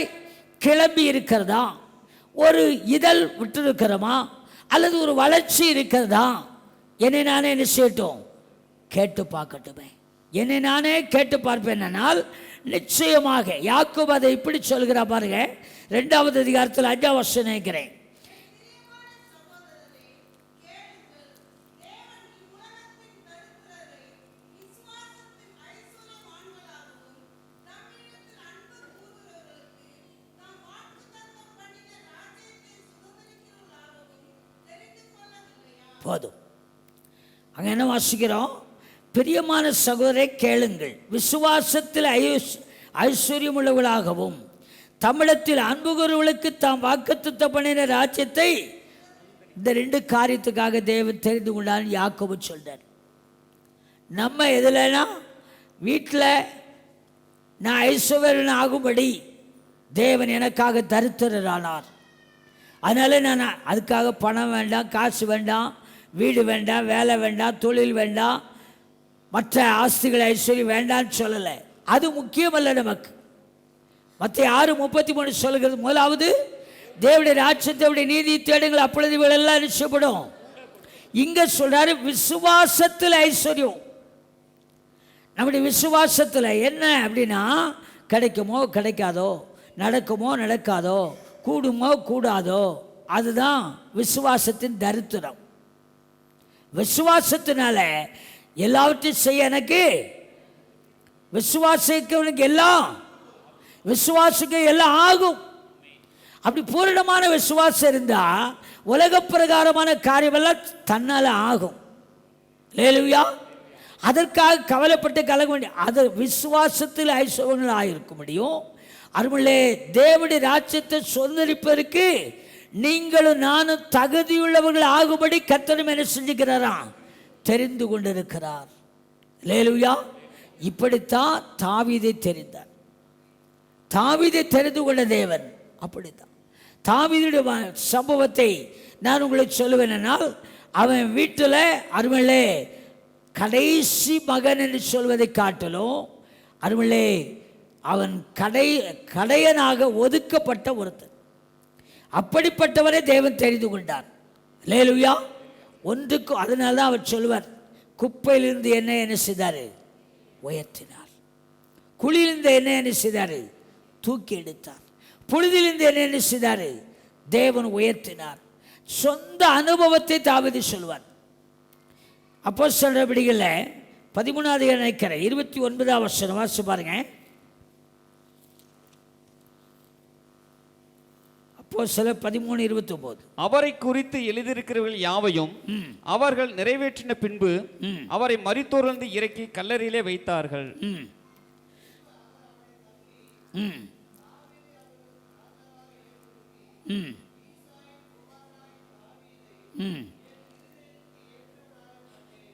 கிளம்பி இருக்கிறதா, ஒரு இதழ் விட்டிருக்கிறோமா, அல்லது ஒரு வளர்ச்சி இருக்கிறதா, என்னை நானே என்ன செய்யட்டும், கேட்டு பார்க்கட்டுமே. என்னை நானே கேட்டு பார்ப்பேன். நிச்சயமாக யாக்கோபு அதை இப்படி சொல்கிறா பாருங்க, 2வது அதிகாரத்தில் 5ஆம் வசனம் நினைக்கிறேன். போதும். அங்கே என்ன வாசிக்கிறோம்? பிரியமான சகோதரரை கேளுங்கள், விசுவாசத்தில் ஐஸ்வர்யம் உள்ளவர்களாகவும் தமிழத்தில் அன்பு கூறுவர்களுக்கு தாம் வாக்குத்தத்தம் பண்ணின ராஜ்யத்தை, இந்த 2 காரியத்துக்காக தேவன் தெரிந்து கொண்டார் யாக்கோபு சொல்றார். நம்ம எதுலனா வீட்டில் நான் ஐஸ்வர்யன் ஆகும்படி தேவன் எனக்காக தரித்திரரானார். அதனால நான் அதுக்காக பணம் வேண்டாம், காசு வேண்டாம், வீடு வேண்டாம், வேலை வேண்டாம், தொழில் வேண்டாம், மற்ற ஆஸ்திகள் ஐஸ்வர்யம் வேண்டான்னு சொல்லலை. அது முக்கியமல்ல நமக்கு. மத்திய 6:33 சொல்கிறது, முதலாவது தேவனுடைய ராஜ்யத்தை நீதி தேடுங்கள், அப்பொழுது இவளெல்லாம் நிச்சயப்படும். இங்க சொல்றாரு விசுவாசத்தில் ஐஸ்வர்யம். நம்முடைய விசுவாசத்தில் என்ன அப்படின்னா, கிடைக்குமோ கிடைக்காதோ, நடக்குமோ நடக்காதோ, கூடுமோ கூடாதோ, அதுதான் விசுவாசத்தின் தரித்திரம். விசுவாசத்தினால எல்லாவற்றையும் செய்ய எனக்கு விசுவாசிக்கவனுக்கு எல்லாம் விசுவாசிக்க எல்லாம் ஆகும். அப்படி பூரணமான விசுவாசம் இருந்தா உலக பிரகாரமான காரியமெல்லாம் தன்னால ஆகும். அல்லேலூயா. அதற்காக கவலைப்பட்டு கலங்க வேண்டிய, அது விசுவாசத்தில் ஐஸ்வர்யங்கள் ஆயிருக்க முடியும். அருமையிலே, தேவனுடைய ராஜ்யத்தை சுதந்திரிப்பதற்கு நீங்களும் நானும் தகுதியுள்ளவர்கள் ஆகும்படி கர்த்தர் என்ன செஞ்சுக்கிறாராம், தெரிந்து கொண்டிருக்கிறார். அல்லேலூயா. இப்படித்தான் தாவீதை தெரிந்தார். தாவீதை தெரிந்து கொண்ட தேவன் அப்படித்தான். தாவீதுடைய சம்பவத்தை நான் உங்களுக்கு சொல்லுவேனால், அவன் வீட்டில் அருமையிலே கடைசி மகன் என்று சொல்வதை காட்டிலும் அருமையிலே அவன் கடையனாக ஒதுக்கப்பட்ட ஒருத்தன். அப்படிப்பட்டவரை தேவன் தெரிந்து கொண்டார். அல்லேலூயா. ஒன்றுக்கு அதனால தான் அவர் சொல்வார், குப்பையிலிருந்து என்ன செய்தார், உயர்த்தினார். குழியிலிருந்து என்ன செய்தார், தூக்கி எடுத்தார். புழுதிலிருந்து என்ன செய்தார், தேவன் உயர்த்தினார். சொந்த அனுபவத்தை தாவீது சொல்வார். அப்போஸ்தலர் நடபடிகளில் 13வது நினைக்கிறேன் 29ஆம் வசனம் வாசி பாருங்க. அப்போஸ்தலர் 13:29. அவரை குறித்து எழுதியிருக்கிறவர்கள் யாவையும் அவர்கள் நிறைவேற்றின பின்பு அவரை மரித்தோரிலிருந்து இறக்கி கல்லறையிலே வைத்தார்கள்.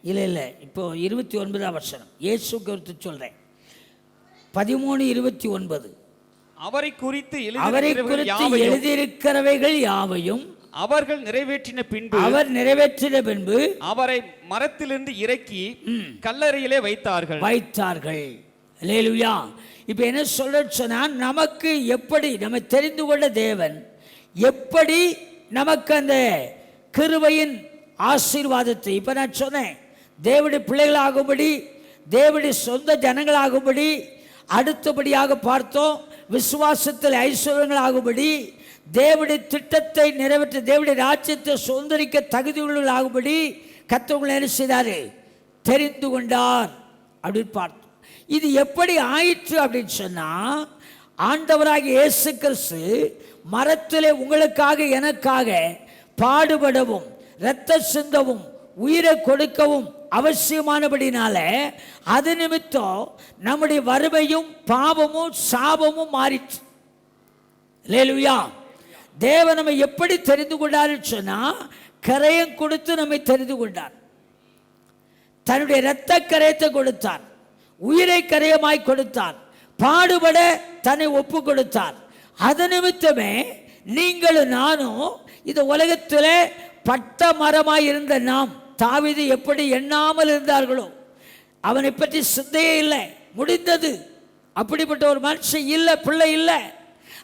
இல்லை இப்போ 29ஆம் வசனம் இயேசு குறித்து சொல்றேன். 13:29. அவரை குறித்து எழுதியிருக்கிறவைகள் யாவையும் அவர்கள் நிறைவேற்றின பின்பு அவரை மரத்திலிருந்து இறக்கி கல்லறையிலே வைத்தார்கள். அல்லேலூயா. இப்போ என்ன சொல்ற சொன்னா, நமக்கு எப்படி நம்ம தெரிந்து கொண்ட தேவன் எப்படி நமக்கு அந்த கிருபையின் ஆசீர்வாதத்தை, இப்போ நான் சொன்னேன், தேவனுடைய பிள்ளைகளாகும்படி, தேவனுடைய சொந்த ஜனங்களாகும்படி, அடுத்தபடியாக பார்த்தோம் விசுவாசத்தில் ஐஸ்வர்யங்களாகும்படி, தேவனுடைய திட்டத்தை நிறைவேற்ற, தேவனுடைய ராஜ்யத்தை சுதந்திரிக்க தகுதியுள்ளவர்களாகும்படி கர்த்தர் என்ன செய்தார், தெரிந்து கொண்டார் அப்படின்னு பார்த்தோம். இது எப்படி ஆயிற்று அப்படின்னு சொன்னா, ஆண்டவராகிய இயேசு கிறிஸ்து மரத்திலே உங்களுக்காக எனக்காக பாடுபடவும் இரத்த சிந்தவும் உயிரை கொடுக்கவும் அவசியமானபடினால அது நிமித்தம் நம்முடைய வறுமையும் பாவமும் சாபமும் மாறிற்று. அல்லேலூயா. தேவன் நம்மை எப்படி தெரிந்து கொண்டார் சொன்னா, கரையம் கொடுத்து நம்மை தெரிந்து கொண்டார். தன்னுடைய இரத்த கரையத்தை கொடுத்தார், உயிரை கரையமாய் கொடுத்தார், பாடுபட தன்னை ஒப்பு கொடுத்தார். அது நிமித்தமே நீங்களும் நானும் இந்த உலகத்தில் பட்ட மரமாய் இருந்த நாம், தாவீது எப்படி எண்ணாமல் இருந்தார்களோ, அவனை பற்றி சிந்தையே இல்லை, முடிந்தது. அப்படிப்பட்ட ஒரு மனுஷன் இல்லை, பிள்ளை இல்லை.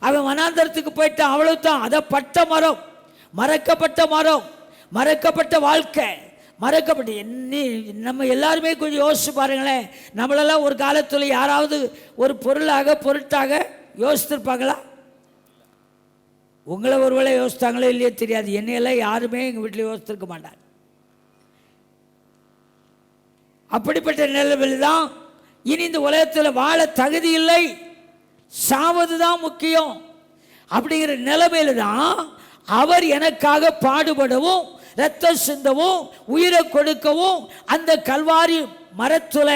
அவன் வனாந்தரத்துக்கு போயிட்டான், அவ்வளவுதான். அதை பட்ட மரம், மறக்கப்பட்ட மரம், மறக்கப்பட்ட வாழ்க்கை, மறக்கப்பட்ட நம்ம எல்லாருமே கொஞ்சம் யோசிச்சு பாருங்களேன். நம்மளெல்லாம் ஒரு காலத்தில் யாராவது ஒரு பொருட்டாக யோசித்திருப்பாங்களா? உங்களை ஒருவேளை யோசித்தாங்களோ இல்லையோ தெரியாது. என்னையெல்லாம் யாருமே எங்கள் வீட்டில் யோசித்திருக்க மாட்டாங்க. அப்படிப்பட்ட நிலைமையில் தான் இனி இந்த உலகத்தில் வாழ தகுதி இல்லை, சாவது தான் முக்கியம் அப்படிங்கிற நிலைமையில தான் அவர் எனக்காக பாடுபடவும், ரத்தம் சிந்தவும், உயிரை கொடுக்கவும், அந்த கல்வாரி மரத்துல,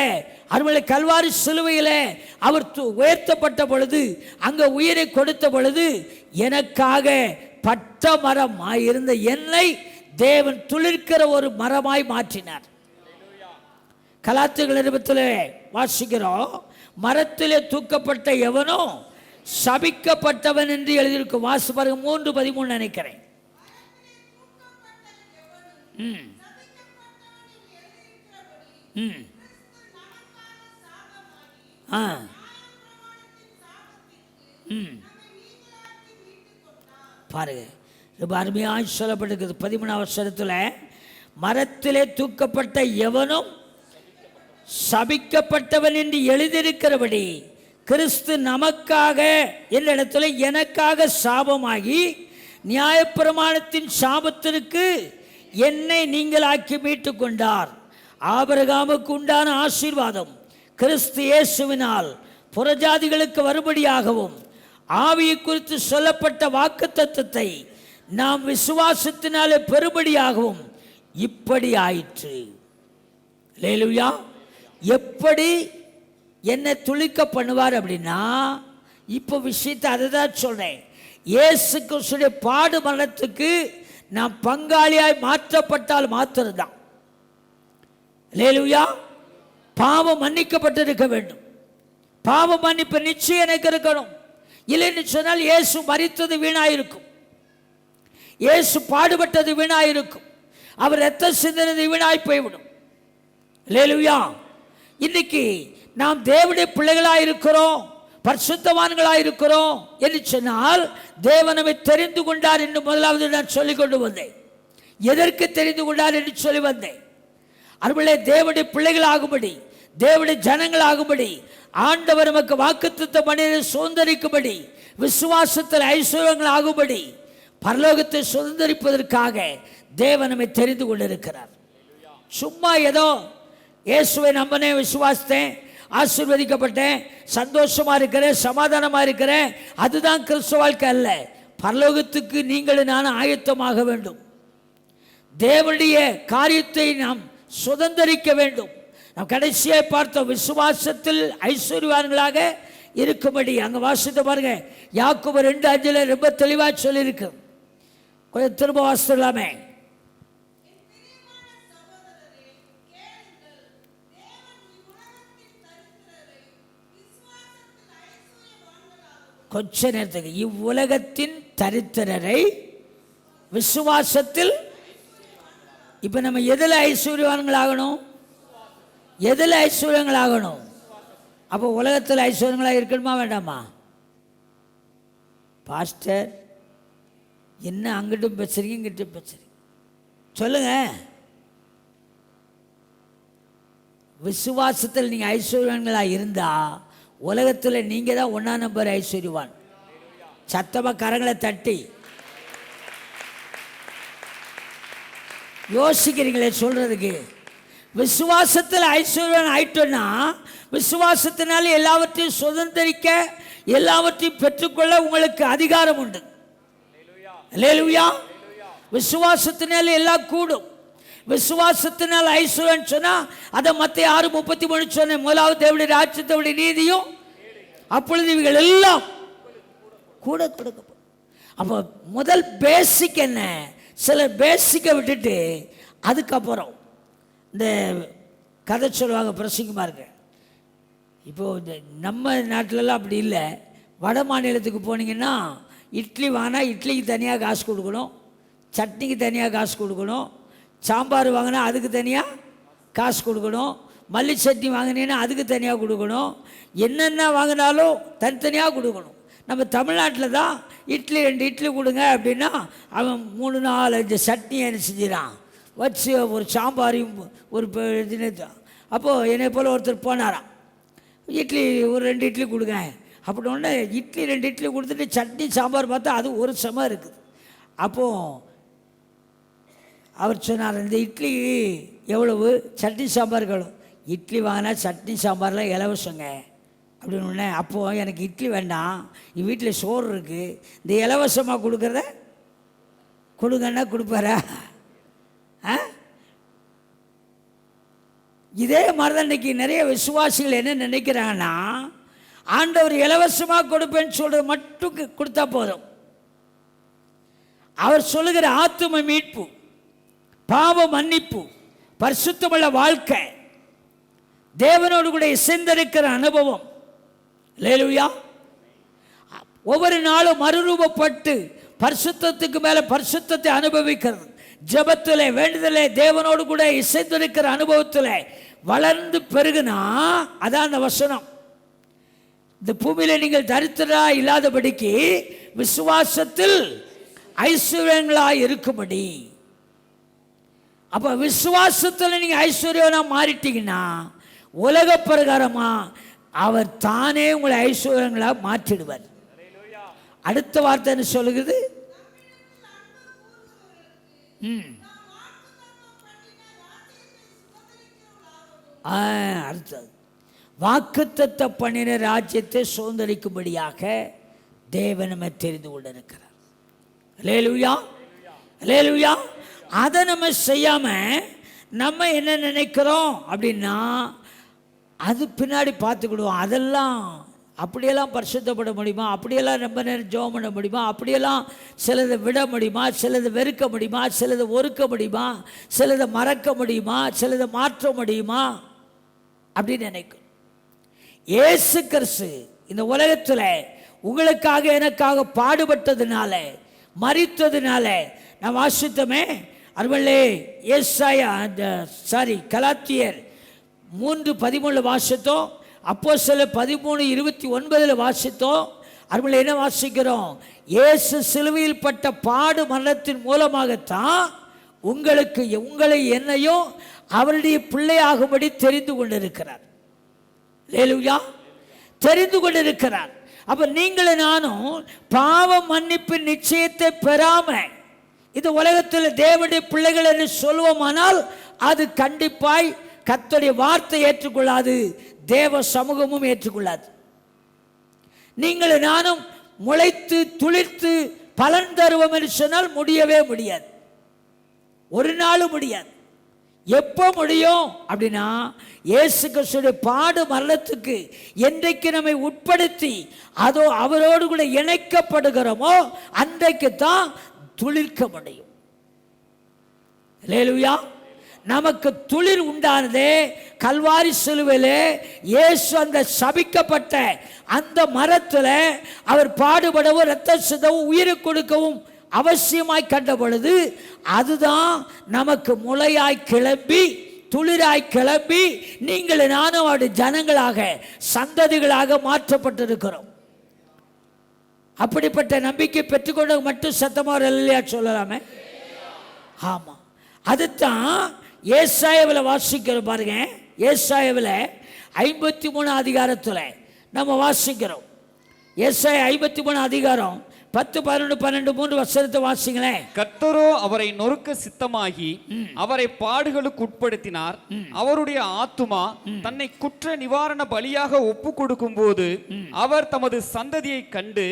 அருமலை கல்வாரி சிலுவையில் அவர் உயர்த்தப்பட்ட பொழுது, அங்கே உயிரை கொடுத்த பொழுது, எனக்காக பட்ட மரமாய் இருந்த என்னை தேவன் துளிர்க்கிற ஒரு மரமாய் மாற்றினார். கலாத்தியர்கள் நிருபத்தில் வாசிக்கிறோம், மரத்திலே தூக்கப்பட்ட எவனோ சபிக்கப்பட்டவன் என்று எழுதியிருக்கும். வாசி பாருங்க, 3:13 நினைக்கிறேன். பாருங்க, ரொம்ப அருமையாக சொல்லப்பட்டிருக்குது. 13ஆம் வசனத்தில், மரத்திலே தூக்கப்பட்ட எவனும் சபிக்கப்பட்டவன் என்று எழுதியிருக்கிறபடி கிறிஸ்து நமக்காக என்ற இடத்துல எனக்காக சாபமாகி நியாயப்பிரமாணத்தின் சாபத்திற்கு என்னை நீங்களாக்கி மீட்டு கொண்டார். ஆபிரகாமுக்கு உண்டான ஆசீர்வாதம் கிறிஸ்து இயேசுவினால் புறஜாதிகளுக்கு வரும்படியாகவும், ஆவியை குறித்து சொல்லப்பட்ட வாக்குத்தத்தத்தை நாம் விசுவாசத்தினாலே பெறும்படியாகவும் இப்படி ஆயிற்று. அல்லேலூயா. எப்படி என்னை துளிக்க பண்ணுவார் அப்படின்னா, இப்போ விஷயத்தை அதை தான் சொல்றேன். இயேசு கிறிஸ்துடைய பாடு மரணத்துக்கு நாம் பங்காளியாய் மாற்றப்பட்டால் மாத்திரம்தான். அல்லேலூயா. பாவம் மன்னிக்கப்பட்டிருக்க வேண்டும். பாவ மன்னிப்பு நிச்சயம் எனக்கு இருக்கணும். இல்லைன்னு சொன்னால் இயேசு மரித்தது வீணாயிருக்கும், இயேசு பாடுபட்டது வீணாயிருக்கும், அவர் ரத்தம் சிந்தினது வீணாய் போய்விடும். அல்லேலூயா. இன்னைக்கு நாம் தேவனுடைய பிள்ளைகளாக இருக்கிறோம், பரிசுத்தவான்களாக இருக்கிறோம் என்று சொன்னால் தேவன் நம்மை தெரிந்து கொண்டார் என்று முதலாவது நான் சொல்லிக் கொண்டு வந்தேன். எதற்கு தெரிந்து கொண்டார் என்று சொல்லி வந்தேன்? அருமையிலே, தேவனுடைய பிள்ளைகளாகும்படி, தேவனுடைய ஜனங்களாகும்படி, ஆண்டவர் நமக்கு வாக்குத்தத்தம் பண்ணியதை சுதந்திரிக்கும்படி, விசுவாசத்தில் ஐஸ்வர்யங்கள் ஆகும்படி, பரலோகத்தை சுதந்திரிப்பதற்காக தேவன் நம்மை தெரிந்து கொண்டிருக்கிறார். சும்மா ஏதோ இயேசுவை நம்பினேன், விசுவாசித்தேன், ஆசீர்வதிக்கப்பட்டேன், சந்தோஷமா இருக்கிறேன், சமாதானமா இருக்கிறேன், அதுதான் கிறிஸ்துவ வாழ்க்கை அல்ல. பரலோகத்துக்கு நீங்கள் நான் ஆயத்தமாக வேண்டும். தேவனுடைய காரியத்தை நாம் சுதந்திரிக்க வேண்டும். நாம் கடைசியாக பார்த்தோம், விசுவாசத்தில் ஐஸ்வர்யவான்களாக இருக்கும்படி. அங்கே வாசித்து பாருங்க, யாக்கோபு 2:5 ரொம்ப தெளிவாக சொல்லியிருக்கு. கொஞ்சம் திரும்ப வாசித்துலாமே. கொஞ்ச நேரத்துக்கு, இவ்வுலகத்தின் தரித்திரரை விசுவாசத்தில். இப்ப நம்ம எதில் ஐஸ்வர்யவான்கள் ஆகணும்? எதில் ஐஸ்வர்யங்கள் ஆகணும்? அப்போ உலகத்தில் ஐஸ்வர்யங்களாக இருக்கணுமா வேண்டாமா? பாஸ்டர் என்ன அங்கிட்டும் பேசுறீங்க இங்கிட்டும் பேசுறீங்க, சொல்லுங்க. விசுவாசத்தில் நீங்கள் ஐஸ்வர்யவான்களாக இருந்தா உலகத்தில் நீங்கள் தான் 1ஆம் நம்பர் ஐஸ்வர்யவான். சத்தமாக கரங்களை தட்டி யோசிக்கிறீங்களே சொல்றதுக்கு. விசுவாசத்தில் ஐஸ்வர்யவான் ஆயிட்டோன்னா, விசுவாசத்தினால எல்லாவற்றையும் சுதந்திரிக்க, எல்லாவற்றையும் பெற்றுக்கொள்ள உங்களுக்கு அதிகாரம் உண்டு. அல்லேலூயா. விசுவாசத்தினால எல்லாம் கூடும். விசுவாசத்தினால் ஐஸ்வர்யம் சொன்னா அதை மத்திய 6:33 சொன்னேன். முதலாவது தேவனுடைய ராஜ்யத்தோடைய நீதியும், அப்பொழுது இவைகள் எல்லாம் கூட கொடுக்கப்படும். அப்போ முதல் பேசிக் என்ன? சிலர் பேசிக்கை விட்டுட்டு அதுக்கப்புறம் இந்த கதை சொல்லுவாங்க, பிரசங்கமாக இருக்கு. இப்போது நம்ம நாட்டிலலாம் அப்படி இல்லை. வட மாநிலத்துக்கு போனீங்கன்னா இட்லி வாங்கினா இட்லிக்கு தனியாக காசு கொடுக்கணும், சட்னிக்கு தனியாக காசு கொடுக்கணும், சாம்பார் வாங்கினா அதுக்கு தனியாக காசு கொடுக்கணும், மல்லி சட்னி வாங்கினீங்கன்னா அதுக்கு தனியாக கொடுக்கணும், என்னென்ன வாங்கினாலும் தனித்தனியாக கொடுக்கணும். நம்ம தமிழ்நாட்டில் தான் இட்லி 2 இட்லி கொடுங்க அப்படின்னா அவன் 3 4 5 சட்னி என்ன செஞ்சிடான் வச்சு ஒரு சாம்பாரையும் ஒரு இதுன்னு. அப்போது என்னை போல் ஒருத்தர் போனாராம், இட்லி ஒரு 2 இட்லி கொடுங்க அப்படி ஒன்று. இட்லி 2 இட்லி கொடுத்துட்டு சட்னி சாம்பார் பார்த்தா அது ஒரு செம இருக்குது. அப்போது அவர் சொன்னார், இந்த இட்லி எவ்வளவு, சட்னி சாம்பார் எவ்வளோ? இட்லி வாங்கினா சட்னி சாம்பார்லாம் இலவசங்க அப்படின்னு ஒன்று. அப்போது எனக்கு இட்லி வேண்டாம், என் வீட்டில் சோறு இருக்குது, இந்த இலவசமாக கொடுக்குறத கொடுங்கன்னா கொடுப்பாரா? இதே மாதிரி தான் இன்றைக்கி நிறைய விசுவாசிகள் என்ன நினைக்கிறாங்கன்னா, ஆண்டவர் இலவசமாக கொடுப்பேன்னு சொல்கிறது மட்டும் கொடுத்தா போதும். அவர் சொல்லுகிற ஆத்தும மீட்பு, பாவ மன்னிப்பு, பரிசுத்தமுள்ள வாழ்க்கை, தேவனோடு கூட இசைந்திருக்கிற அனுபவம், அல்லேலூயா, ஒவ்வொரு நாளும் மறுரூபப்பட்டு பரிசுத்தத்துக்கு மேலே பரிசுத்தத்தை அனுபவிக்கிறது, ஜெபத்திலே வேண்டுதலே தேவனோடு கூட இசைந்திருக்கிற அனுபவத்தில் வளர்ந்து பெருகுனா அதான் அந்த வசனம். இந்த பூமியில நீங்கள் தரித்திரா இல்லாதபடிக்கு விசுவாசத்தில் ஐஸ்வர்யங்களாய் இருக்கும்படி. அப்போ விசுவாசத்தில் நீங்கள் ஐஸ்வர்யனா மாறிட்டீங்கன்னா உலக பிரகாரமாக அவர் தானே உங்களை ஐஸ்வர்யங்களாக மாற்றிடுவார். அடுத்த வார்த்தை என்ன சொல்லுகிறது? அடுத்தது, வாக்குத்தத்த பண்ணின ராஜ்யத்தை சுதந்திரிக்கும்படியாக தேவன் நம்ம தெரிந்து கொண்டிருக்கிறார். அல்லேலூயா, அல்லேலூயா. அதை நம்ம செய்யாமல் நம்ம என்ன நினைக்கிறோம் அப்படின்னா அது பின்னாடி பார்த்துக்கிடுவோம். அதெல்லாம் அப்படியெல்லாம் பரிசுத்தப்பட முடியுமா, அப்படியெல்லாம் ரொம்ப நேரம் ஜெபம் பண்ண முடியுமா, அப்படியெல்லாம் சிலதை விட முடியுமா, சிலதை வெறுக்க முடியுமா, சிலதை ஒறுக்க முடியுமா, சிலதை மறக்க முடியுமா, சிலதை மாற்ற முடியுமா அப்படின்னு நினைக்கும். இயேசு கிறிஸ்து இந்த உலகத்தில் உங்களுக்காக எனக்காக பாடுபட்டதுனால மரித்ததுனால நான் வாசித்தமே அருளே ஏசாயா கலாத்தியர் 3:13 வாசித்தோம், அப்போஸ்தலர் 13:29 வாசித்தோம். அருளே என்ன வாசிக்கிறோம்? இயேசு சிலுவையில் பட்ட பாடு மரணத்தின் மூலமாகத்தான் உங்களை என்னையும் அவருடைய பிள்ளையாகும்படி தெரிந்து கொண்டிருக்கிறார். அல்லேலூயா, தெரிந்து கொண்டிருக்கிறார். அப்ப நீங்களும் நானும் பாவ மன்னிப்பின் நிச்சயத்தை பெறாம இந்த உலகத்தில் தேவனுடைய பிள்ளைகள் என்று சொல்லுவோமானால் அது கண்டிப்பாய் கர்த்தருடைய வார்த்தை ஏற்றுக்கொள்ளாது, தேவ சமூகமும் ஏற்றுக்கொள்ளாது. நீங்களும் நானும் முளைத்து துளிர்த்து பலன் தருவோம் என்று சொன்னால் முடியவே முடியாது, ஒரு நாளும் முடியாது. எப்போ முடியும் அப்படின்னா இயேசு கிறிஸ்துவின் பாடு மரணத்துக்கு என்றைக்கு நம்மை உட்படுத்தி அதோ அவரோடு கூட இணைக்கப்படுகிறோமோ அன்றைக்கு தான் துளிர்க்க முடியும். அல்லேலூயா. நமக்கு துளிர் உண்டானதே கல்வாரி சிலுவையிலே இயேசு அந்த சபிக்கப்பட்ட அந்த மரத்தில் அவர் பாடுபடவும் இரத்த சிந்தவும் உயிரை கொடுக்கவும் அவசியமாய் கண்ட பொழுது அதுதான் நமக்கு முளையாய் கிளம்பி துளிராய் கிளம்பி நீங்கள் நானும் அவருடைய ஜனங்களாக சந்ததிகளாக மாற்றப்பட்டிருக்கிறோம். அப்படிப்பட்ட நம்பிக்கை பெற்றுக்கொண்டு மட்டும் சத்தமாக இல்லையா சொல்லலாமே? ஆமாம், அதுதான் ஏசாயாவில் வாசிக்கிறோம். பாருங்க, ஏசாயாவில் 53 அதிகாரத்தில் நம்ம வாசிக்கிறோம். ஏசாயா 53 அதிகாரம் 10, 11, 12, 3 வசனத்தை வாசிங்களேன். கர்த்தரோ அவரை நொறுக்க சித்தமாகி அவரை பாடுகளுக்கு உட்படுத்தினார். அவருடைய ஆத்துமா தன்னை குற்ற நிவாரண பலியாக ஒப்பு கொடுக்கும் போது அவர் தமது சந்ததியை கண்டு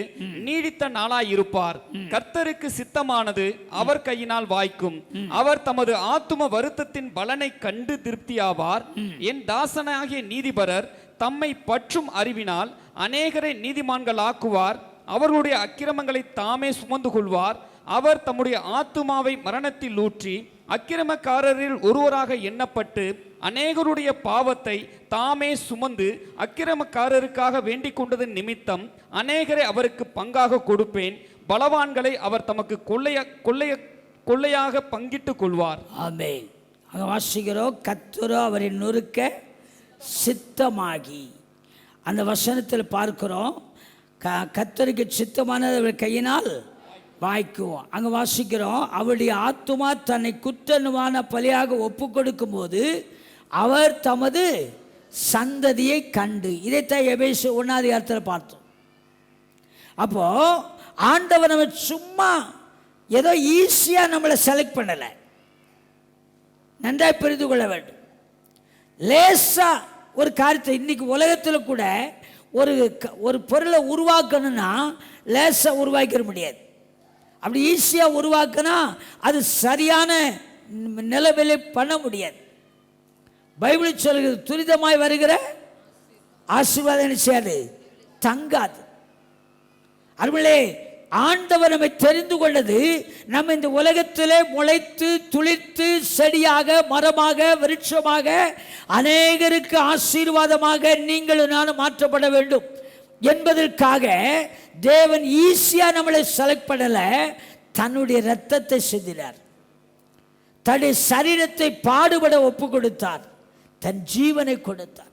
நீடித்த நாளாயிருப்பார். கர்த்தருக்கு சித்தமானது அவர் கையினால் வாய்க்கும். அவர் தமது ஆத்தும வருத்தத்தின் பலனை கண்டு திருப்தியாவார். என் தாசனாகிய நீதிபரர் தம்மை பற்றும் அறிவினால் அநேகரை நீதிமான்கள் ஆக்குவார். அவர்களுடைய அக்கிரமங்களை தாமே சுமந்து கொள்வார். அவர் தம்முடைய ஆத்துமாவை மரணத்தில் ஊற்றி அக்கிரமக்காரரில் ஒருவராக எண்ணப்பட்டு அநேகருடைய பாவத்தை தாமே சுமந்து அக்கிரமக்காரருக்காக வேண்டிக் கொண்டதன் நிமித்தம் அநேகரை அவருக்கு பங்காக கொடுப்பேன். பலவான்களை அவர் தமக்கு கொள்ளையாக பங்கிட்டுக் கொள்வார். ஆமென். அங்கே வாசிக்கிறோம், கர்த்தரோ அவரை நொறுக்க சித்தமாகி. அந்த வசனத்தில் பார்க்கிறோம், கர்த்தருக்கு சித்தமானது அவர் கையினால் வாய்க்குவோம். அங்கே வாசிக்கிறோம், அவருடைய ஆத்துமா தன்னை குற்றமான பலியாக ஒப்பு கொடுக்கும் போது அவர் தமது சந்ததியை கண்டு. இதைத்தான் எபேசு 1 பார்த்தோம். அப்போ ஆண்டவர் நம்ம சும்மா ஏதோ ஈஸியாக நம்மளை செலக்ட் பண்ணலை. நன்றாய் புரிந்து கொள்ள வேண்டும். லேசா ஒரு காரியத்தை இன்னைக்கு உலகத்தில் கூட ஒரு பொருளை உருவாக்கணும்னா லேசாக உருவாக்கிட முடியாது. அப்படி ஈஸியாக உருவாக்கினா அது சரியான நிலைமையில பண்ண முடியாது. பைபிள் சொல்கிறது, துரிதமாய் வருகிற ஆசீர்வாதம் செய்யாது, தங்காது. அருமையிலே, ஆண்டவர் நம்மை தெரிந்து கொண்டது நம்ம இந்த உலகத்திலே முளைத்து துளிர்த்து செடியாக மரமாக விருட்சமாக அநேகருக்கு ஆசீர்வாதமாக நீங்களும் நானும் மாற்றப்பட வேண்டும் என்பதற்காக தேவன் ஈஸியாக நம்மளை செலக்ட் பண்ணலை. தன்னுடைய இரத்தத்தை சிந்தினார், தன்னுடைய சரீரத்தை பாடுபட ஒப்பு கொடுத்தார், தன் ஜீவனை கொடுத்தார்.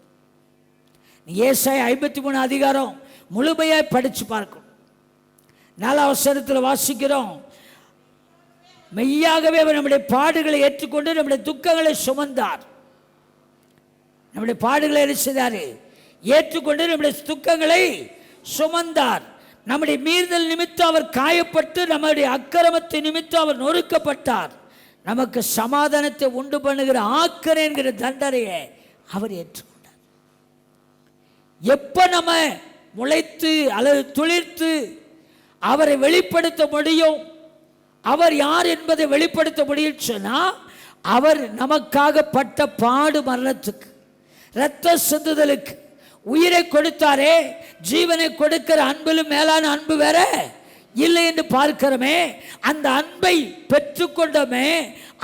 ஏசாயா 53 முழுமையாய் படித்து பார்க்கணும். 4 வசனத்தில் வாசிக்கிறோம், மெய்யாகவே அவர் நம்முடைய பாடுகளை ஏற்றுக்கொண்டு நம்முடைய துக்கங்களை சுமந்தார். நம்முடைய பாடுகளை என்ன செய்தார்? ஏற்றுக்கொண்டு நம்முடைய துக்கங்களை சுமந்தார். நம்முடைய மீறுதல் நிமித்தம் அவர் காயப்பட்டு நம்முடைய அக்கிரமத்தை நிமித்தம் அவர் நொறுக்கப்பட்டார். நமக்கு சமாதானத்தை உண்டு பண்ணுகிற ஆக்கரை என்கிற தண்டனையை அவர் ஏற்றுக்கொண்டார். எப்ப நம்ம முளைத்து அல்லது துளிர்த்து அவரை வெளிப்படுத்த முடியும், அவர் யார் என்பதை வெளிப்படுத்த முடியும் சொன்னா, அவர் நமக்காக பட்ட பாடு மரணத்துக்கு, இரத்த சிந்துதலுக்கு, உயிரை கொடுத்தாரே, ஜீவனை கொடுக்கிற அன்பிலும் மேலான அன்பு வேற இல்லை என்று பார்க்கிறோமே. அந்த அன்பை பெற்றுக்கொண்டோமே,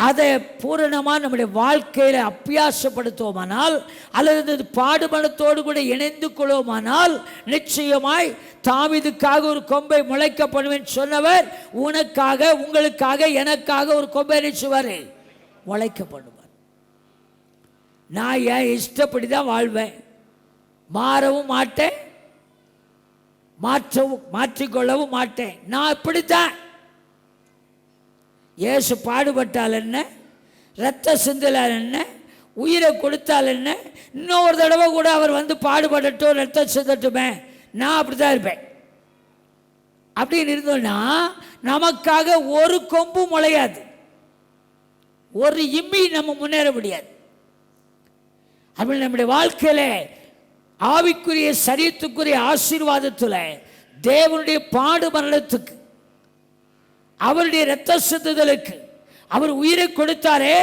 அதை பூரணமாக நம்முடைய வாழ்க்கையில் அபியாசப்படுத்துவோமானால் அல்லது பாடுபடத்தோடு கூட இணைந்து கொள்வோமானால் நிச்சயமாய் தாவீதுக்காக ஒரு கொம்பை முளைக்கப்படுவேன் சொன்னவர் உனக்காக, உங்களுக்காக, எனக்காக ஒரு கொம்பை நினைச்சுவார், முளைக்கப்படுவார். நான் என் இஷ்டப்படி தான் வாழ்வேன், மாறவும் மாட்டேன், மாற்றிக்கொள்ளவும் மாட்டேன். நான் இப்படித்தான். இயேசு பாடுபட்டால் என்ன, இரத்த சிந்தலால் என்ன, உயிரை கொடுத்தால் என்ன, இன்னொரு தடவை கூட அவர் வந்து பாடுபடட்டும், இரத்த சிந்தட்டுமே, நான் அப்படித்தான் இருப்பேன் அப்படின்னு இருந்தோம்னா நமக்காக ஒரு கொம்பு முளையாது, ஒரு இம்மி நம்ம முன்னேற முடியாது. அப்படி நம்முடைய வாழ்க்கையில ஆவிக்குரிய சரீரத்துக்குரிய ஆசீர்வாதத்தில் தேவனுடைய பாடு மரணத்துக்கு, அவருடைய இரத்த சிந்துதலுக்கு, அவர் உயிரை கொடுத்தாரே,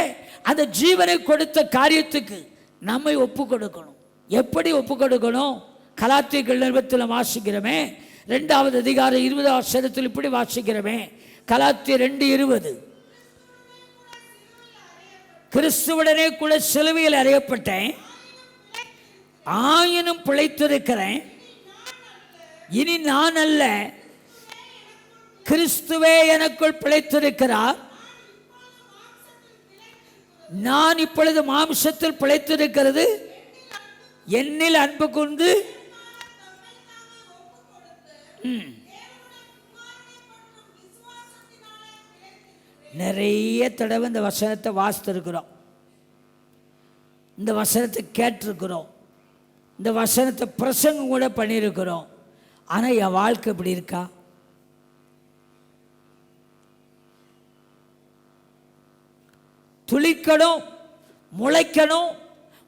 அந்த ஜீவனை கொடுத்த காரியத்துக்கு நம்மை ஒப்பு கொடுக்கணும். எப்படி ஒப்பு கொடுக்கணும்? கலாத்தியர்கள் நிருபத்தில் வாசிக்கிறோமே, 2 இப்படி வாசிக்கிறோமே, கலாத்தியர் 2:20, கிறிஸ்துவுடனே கூட சிலுவையில் அறையப்பட்டேன், ஆயினும் பிழைத்திருக்கிறேன், இனி நான் அல்ல, கிறிஸ்துவே எனக்குள் பிழைத்திருக்கிறார், நான் இப்பொழுது மாம்சத்தில் பிழைத்திருக்கிறது என்னில் அன்பு கொண்டு. நிறைய தடவை இந்த வசனத்தை வாசித்திருக்கிறோம், இந்த வசனத்தை கேட்டிருக்கிறோம், இந்த வசனத்தை பிரசங்கம் கூட பண்ணியிருக்கிறோம். ஆனால் என் வாழ்க்கை இப்படி இருக்கா? துளிக்கணும், முளைக்கணும்,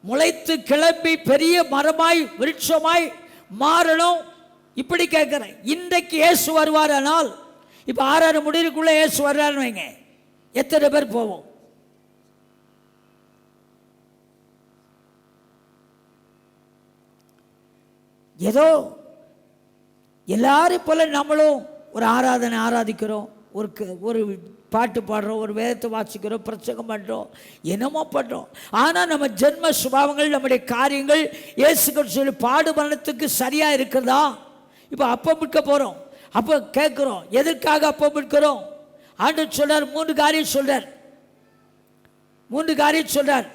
முளைத்து கிளம்பி பெரிய மரமாய் விருட்சமாய் மாறணும். இப்படி கேட்குறேன். இன்றைக்கு இயேசு வருவாரானால், இப்போ 6 முடிவுக்குள்ள இயேசு வர்றாருன்னு வைங்க, எத்தனை பேர் போவோம்? ஏதோ எல்லாரும் போல நம்மளும் ஒரு ஆராதனை ஆராதிக்கிறோம், ஒரு பாட்டு பாடுறோம், ஒரு வேதத்தை வாசிக்கிறோம், பிரசங்கம் பண்ணுறோம், என்னமோ பண்ணுறோம். ஆனால் நம்ம ஜென்ம சுபாவங்கள், நம்முடைய காரியங்கள் இயேசு சொல்லி பாடு மரணத்துக்கு சரியாக இருக்கிறதா? இப்போ அப்பம் விற்க போகிறோம், அப்போ கேட்குறோம், எதற்காக அப்பம் விற்கிறோம்? ஆண்டவர் சொல்றார், 3 காரியம் சொல்றார். 3 காரியம் சொல்றார்.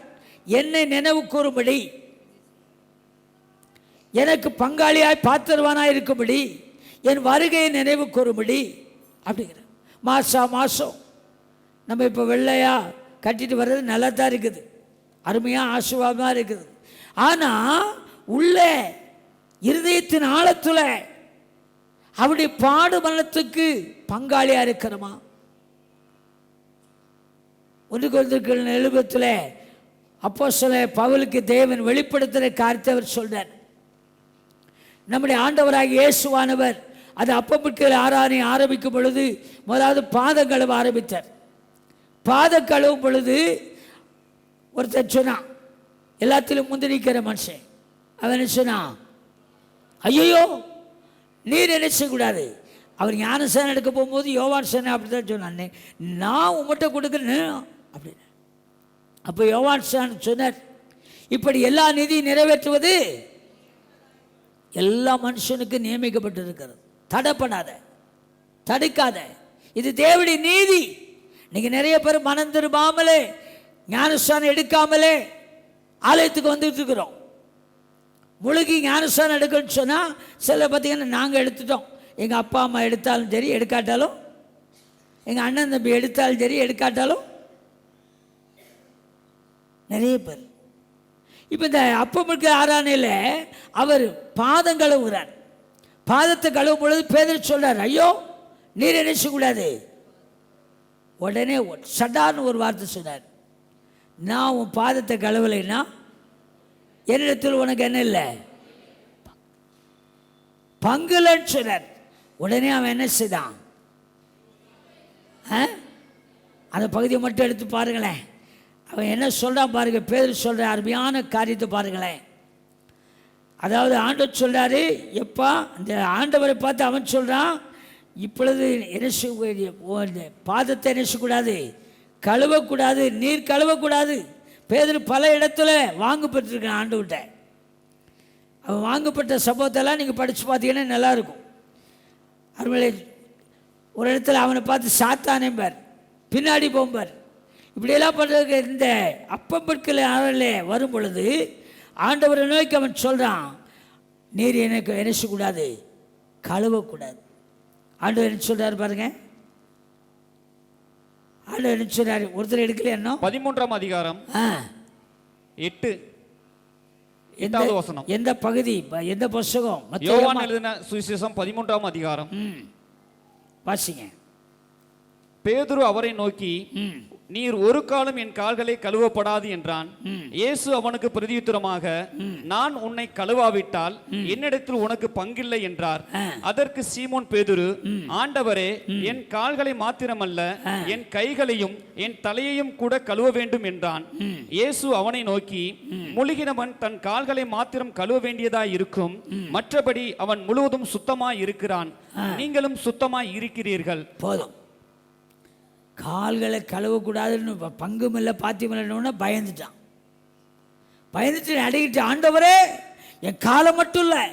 என்னை நினைவு கூறும்படி, எனக்கு பங்காளியாய் பாத்திரவானாய் இருக்கும்படி, என் வருகையை நினைவு கூறும்படி அப்படிங்கிற. மாதம் நம்ம இப்போ வெள்ளையா கட்டிட்டு வர்றது நல்லா தான் இருக்குது, அருமையாக ஆசீர்வாதமாக இருக்குது. ஆனால் உள்ளே இருதயத்தின் ஆழத்தில் அவருடைய பாடு மரணத்துக்கு பங்காளியாக இருக்கிறோமா? 1 கொரிந்தியர் நிருபத்தில் அப்போஸ்தலர் பவுலுக்கு தேவன் வெளிப்படுத்துகிற காரியத்தை அவர் சொல்றார். நம்முடைய ஆண்டவராகிய இயேசுவானவர் அது அப்பமிட்டு ஆராதனை ஆரம்பிக்கும் பொழுது முதலாவது பாதம் கழுவ ஆரம்பித்தார். பாதம் கழுவும் பொழுது ஒருத்தர் சொன்னான், எல்லாத்திலும் முந்திரிக்கிற மனுஷன், அவன் என்ன சொன்னான், ஐயோ நீர் என்ன செய்யக்கூடாது. அவர் ஞானஸ்நானம் எடுக்க போகும்போது யோவான் சேனை அப்படி தான் சொன்னான், நான் உங்கள்கிட்ட கொடுக்குறேன் அப்படின்னு. அப்போ யோவான் சேனை சொன்னார், இப்படி எல்லா நிதியும் நிறைவேற்றுவது எல்லா மனுஷனுக்கும் நியமிக்கப்பட்டிருக்கிறது. தடைப்படாத, தடுக்காத, இது தேவனுடைய நீதி. நீங்கள் நிறைய பேர் மனம் திரும்பாமலே ஞானஸ்நானம் எடுக்காமலே ஆலயத்துக்கு வந்துட்டு இருக்கிறோம். முழுகி ஞானஸ்நானம் எடுக்கணும்னு சொன்னால் சில பார்த்தீங்கன்னா நாங்கள் எடுத்துட்டோம். எங்கள் அப்பா அம்மா எடுத்தாலும் சரி, எடுக்காட்டாலும், எங்கள் அண்ணன் தம்பி எடுத்தாலும் சரி, எடுக்காட்டாலும் நிறைய பேர். இப்போ இந்த அப்பமிட்டு ஆராதனையில் அவர் பாதம் கழுவுகிறார். பாதத்தை கழுவும் பொழுது பேதுரு சொல்றார், ஐயோ நீர் என்ன செய்யக்கூடாது. உடனே சடான்னு ஒரு வார்த்தை சொன்னார், நான் உன் பாதத்தை கழுவலைன்னா என்னிடத்தில் உனக்கு என்ன இல்லை, பங்குலன்னு சொன்னார். உடனே அவன் என்ன செய்தான், அந்த பகுதியை மட்டும் எடுத்து பாருங்களேன். அவன் என்ன சொல்கிறான் பாருங்க, பேதுரு சொல்கிற அருமையான காரியத்தை பாருங்களேன். அதாவது ஆண்டவர் சொல்கிறாரு, எப்பா இந்த ஆண்டவரை பார்த்து அவன் சொல்கிறான், இப்பொழுது என்ன பாதத்தை என்ன செய்யக்கூடாது, கழுவக்கூடாது, நீர் கழுவக்கூடாது. பேதுரு பல இடத்துல வாங்கு பெற்றிருக்கான் ஆண்டவர்கிட்ட. அவன் வாங்கப்பட்ட சம்பவத்தெல்லாம் நீங்கள் படித்து பார்த்தீங்கன்னா நல்லாயிருக்கும். அருமையிலே ஒரு இடத்துல அவனை பார்த்து சாத்தானேம்பார், பின்னாடி போம்பார், இப்படியெல்லாம் பண்ணுறதுக்கு. இந்த அப்பம்பற்கள் ஆறில் வரும் பொழுது ஆண்டவரை நோக்கி அவன் சொல்கிறான், நீர் எனக்கு என்ன செய்யக்கூடாது, கழுவக்கூடாது. ஆண்டவர் என்ன சொல்கிறார் பாருங்க, ஆண்டவர் என்ன சொல்கிறார், ஒருத்தர் எடுக்கல என்ன 13ஆம் அதிகாரம் 8 வசனம். எந்த பகுதி, எந்த புத்தகம்? யோவான் எழுதின சுவிசேஷம் 13ஆம் அதிகாரம். வாசிங்க. பேதுரு அவரை நோக்கி, நீர் ஒரு காலம் என் கால்களை கழுவப்படாது என்றான். இயேசு அவனுக்கு பிரதியுத்தரமாக, நான் உன்னை கழுவாவிட்டால் என்னிடத்தில் உனக்கு பங்கில்லை என்றார். அதற்கு சீமோன் பேதுரு, ஆண்டவரே, என் கால்களை மாத்திரமல்ல, என் கைகளையும் என் தலையையும் கூட கழுவ வேண்டும் என்றான். இயேசு அவனை நோக்கி, முழுகினவன் தன் கால்களை மாத்திரம் கழுவ வேண்டியதாய் இருக்கும், மற்றபடி அவன் முழுவதும் சுத்தமாய் இருக்கிறான். நீங்களும் சுத்தமாய் இருக்கிறீர்கள். போதும். கால்களை கழுவக்கூடாதுன்னு பங்கும் இல்லை பாத்தியம் இல்லைன்னு பயந்துட்டான். பயந்துட்டு அடிக்கிட்டு, ஆண்டவரே என் காலை மட்டும் இல்லை,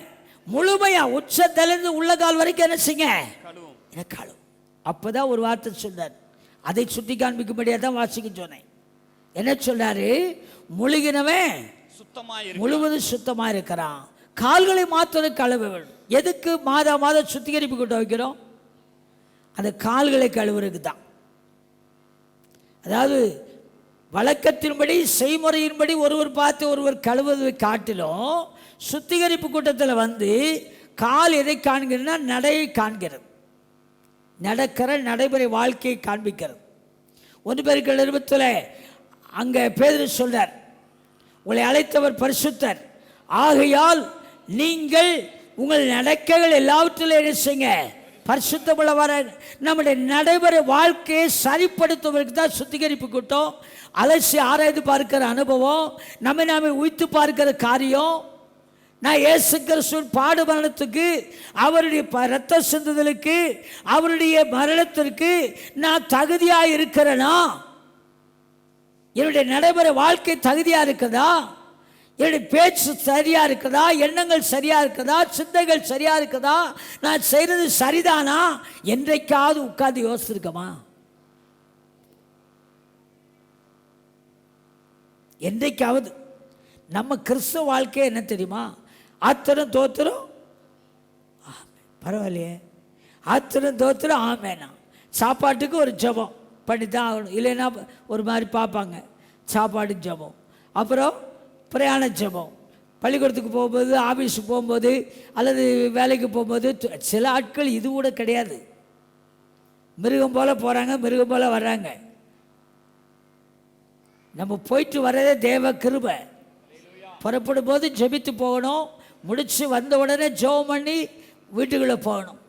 முழுமையா உச்சத்திலிருந்து உள்ள கால் வரைக்கும் என்ன செய்ய, எனக்கு கழுவு. அப்போதான் ஒரு வார்த்தை சொன்னார், அதை சுட்டி காண்பிக்கும்படியாக தான் வாசிக்க சொன்னேன். என்ன சொல்றாரு, முழுகினவன் முழுவதும் சுத்தமாக இருக்கிறான், கால்களை மாத்திரம் கழுவ வேண்டும். எதுக்கு மாதம் சுத்திகரிப்பு கொண்டு வைக்கிறோம்? அந்த கால்களை கழுவுறதுக்கு தான். அதாவது வழக்கத்தின்படி செய்முறையின்படி ஒருவர் பார்த்து ஒருவர் கழுவுவதை காட்டிலும் சுத்திகரிப்பு கூட்டத்தில் வந்து கால் எதை காண்கிறதுனா நடையை காண்கிறது, நடக்கிற நடைமுறை வாழ்க்கையை காண்பிக்கிறது. 1 பேருக்கு நிருபத்தில் அங்கே பேதுரு சொல்றார், உங்களை அழைத்தவர் பரிசுத்தர், ஆகையால் நீங்கள் உங்கள் நடக்கைகள் எல்லாவற்றிலும் என்ன செய்யுங்க, பரிசுத்தமுள்ளவர. நம்முடைய நடைமுறை வாழ்க்கையை சரிப்படுத்துவதற்கு தான் சுத்திகரிப்பு கூட்டம். அலசி ஆராய்ந்து பார்க்கிற அனுபவம், நம்மை நாமே உய்த்து பார்க்கிற காரியம். நான் இயேசு கிறிஸ்துவின் பாடு மரணத்துக்கு, அவருடைய இரத்த சிந்துதலுக்கு, அவருடைய மரணத்திற்கு நான் தகுதியாக இருக்கிறேனா? என்னுடைய நடைமுறை வாழ்க்கை தகுதியாக இருக்குதா? என்னுடைய பேச்சு சரியா இருக்குதா? எண்ணங்கள் சரியா இருக்குதா? சிந்தைகள் சரியா இருக்குதா? நான் செய்யறது சரிதானா? என்றைக்காவது உட்கார்ந்து யோசிச்சிருக்கமா? என்றைக்காவது நம்ம கிறிஸ்தவ வாழ்க்கை என்ன தெரியுமா? ஆத்திரம் தோத்திரம் பரவாயில்லையே, ஆத்திரம் தோத்திரம் ஆமேனா. சாப்பாட்டுக்கு ஒரு ஜெபம் பண்ணி தான் ஆகணும், இல்லைன்னா ஒரு மாதிரி பார்ப்பாங்க. சாப்பாடு ஜெபம், அப்புறம் பிரயாண ஜெபம், பள்ளிக்கூடத்துக்கு போகும்போது, ஆஃபீஸுக்கு போகும்போது, அல்லது வேலைக்கு போகும்போது. சில ஆட்கள் இது கூட கிடையாது, மிருகம் போல் போகிறாங்க, மிருகம் போல் வர்றாங்க. நம்ம போயிட்டு வர்றதே தேவ கிருபை. புறப்படும் போது ஜெபித்து போகணும், முடிச்சு வந்த உடனே ஜெபம் பண்ணி வீட்டுக்குள்ளே போகணும்.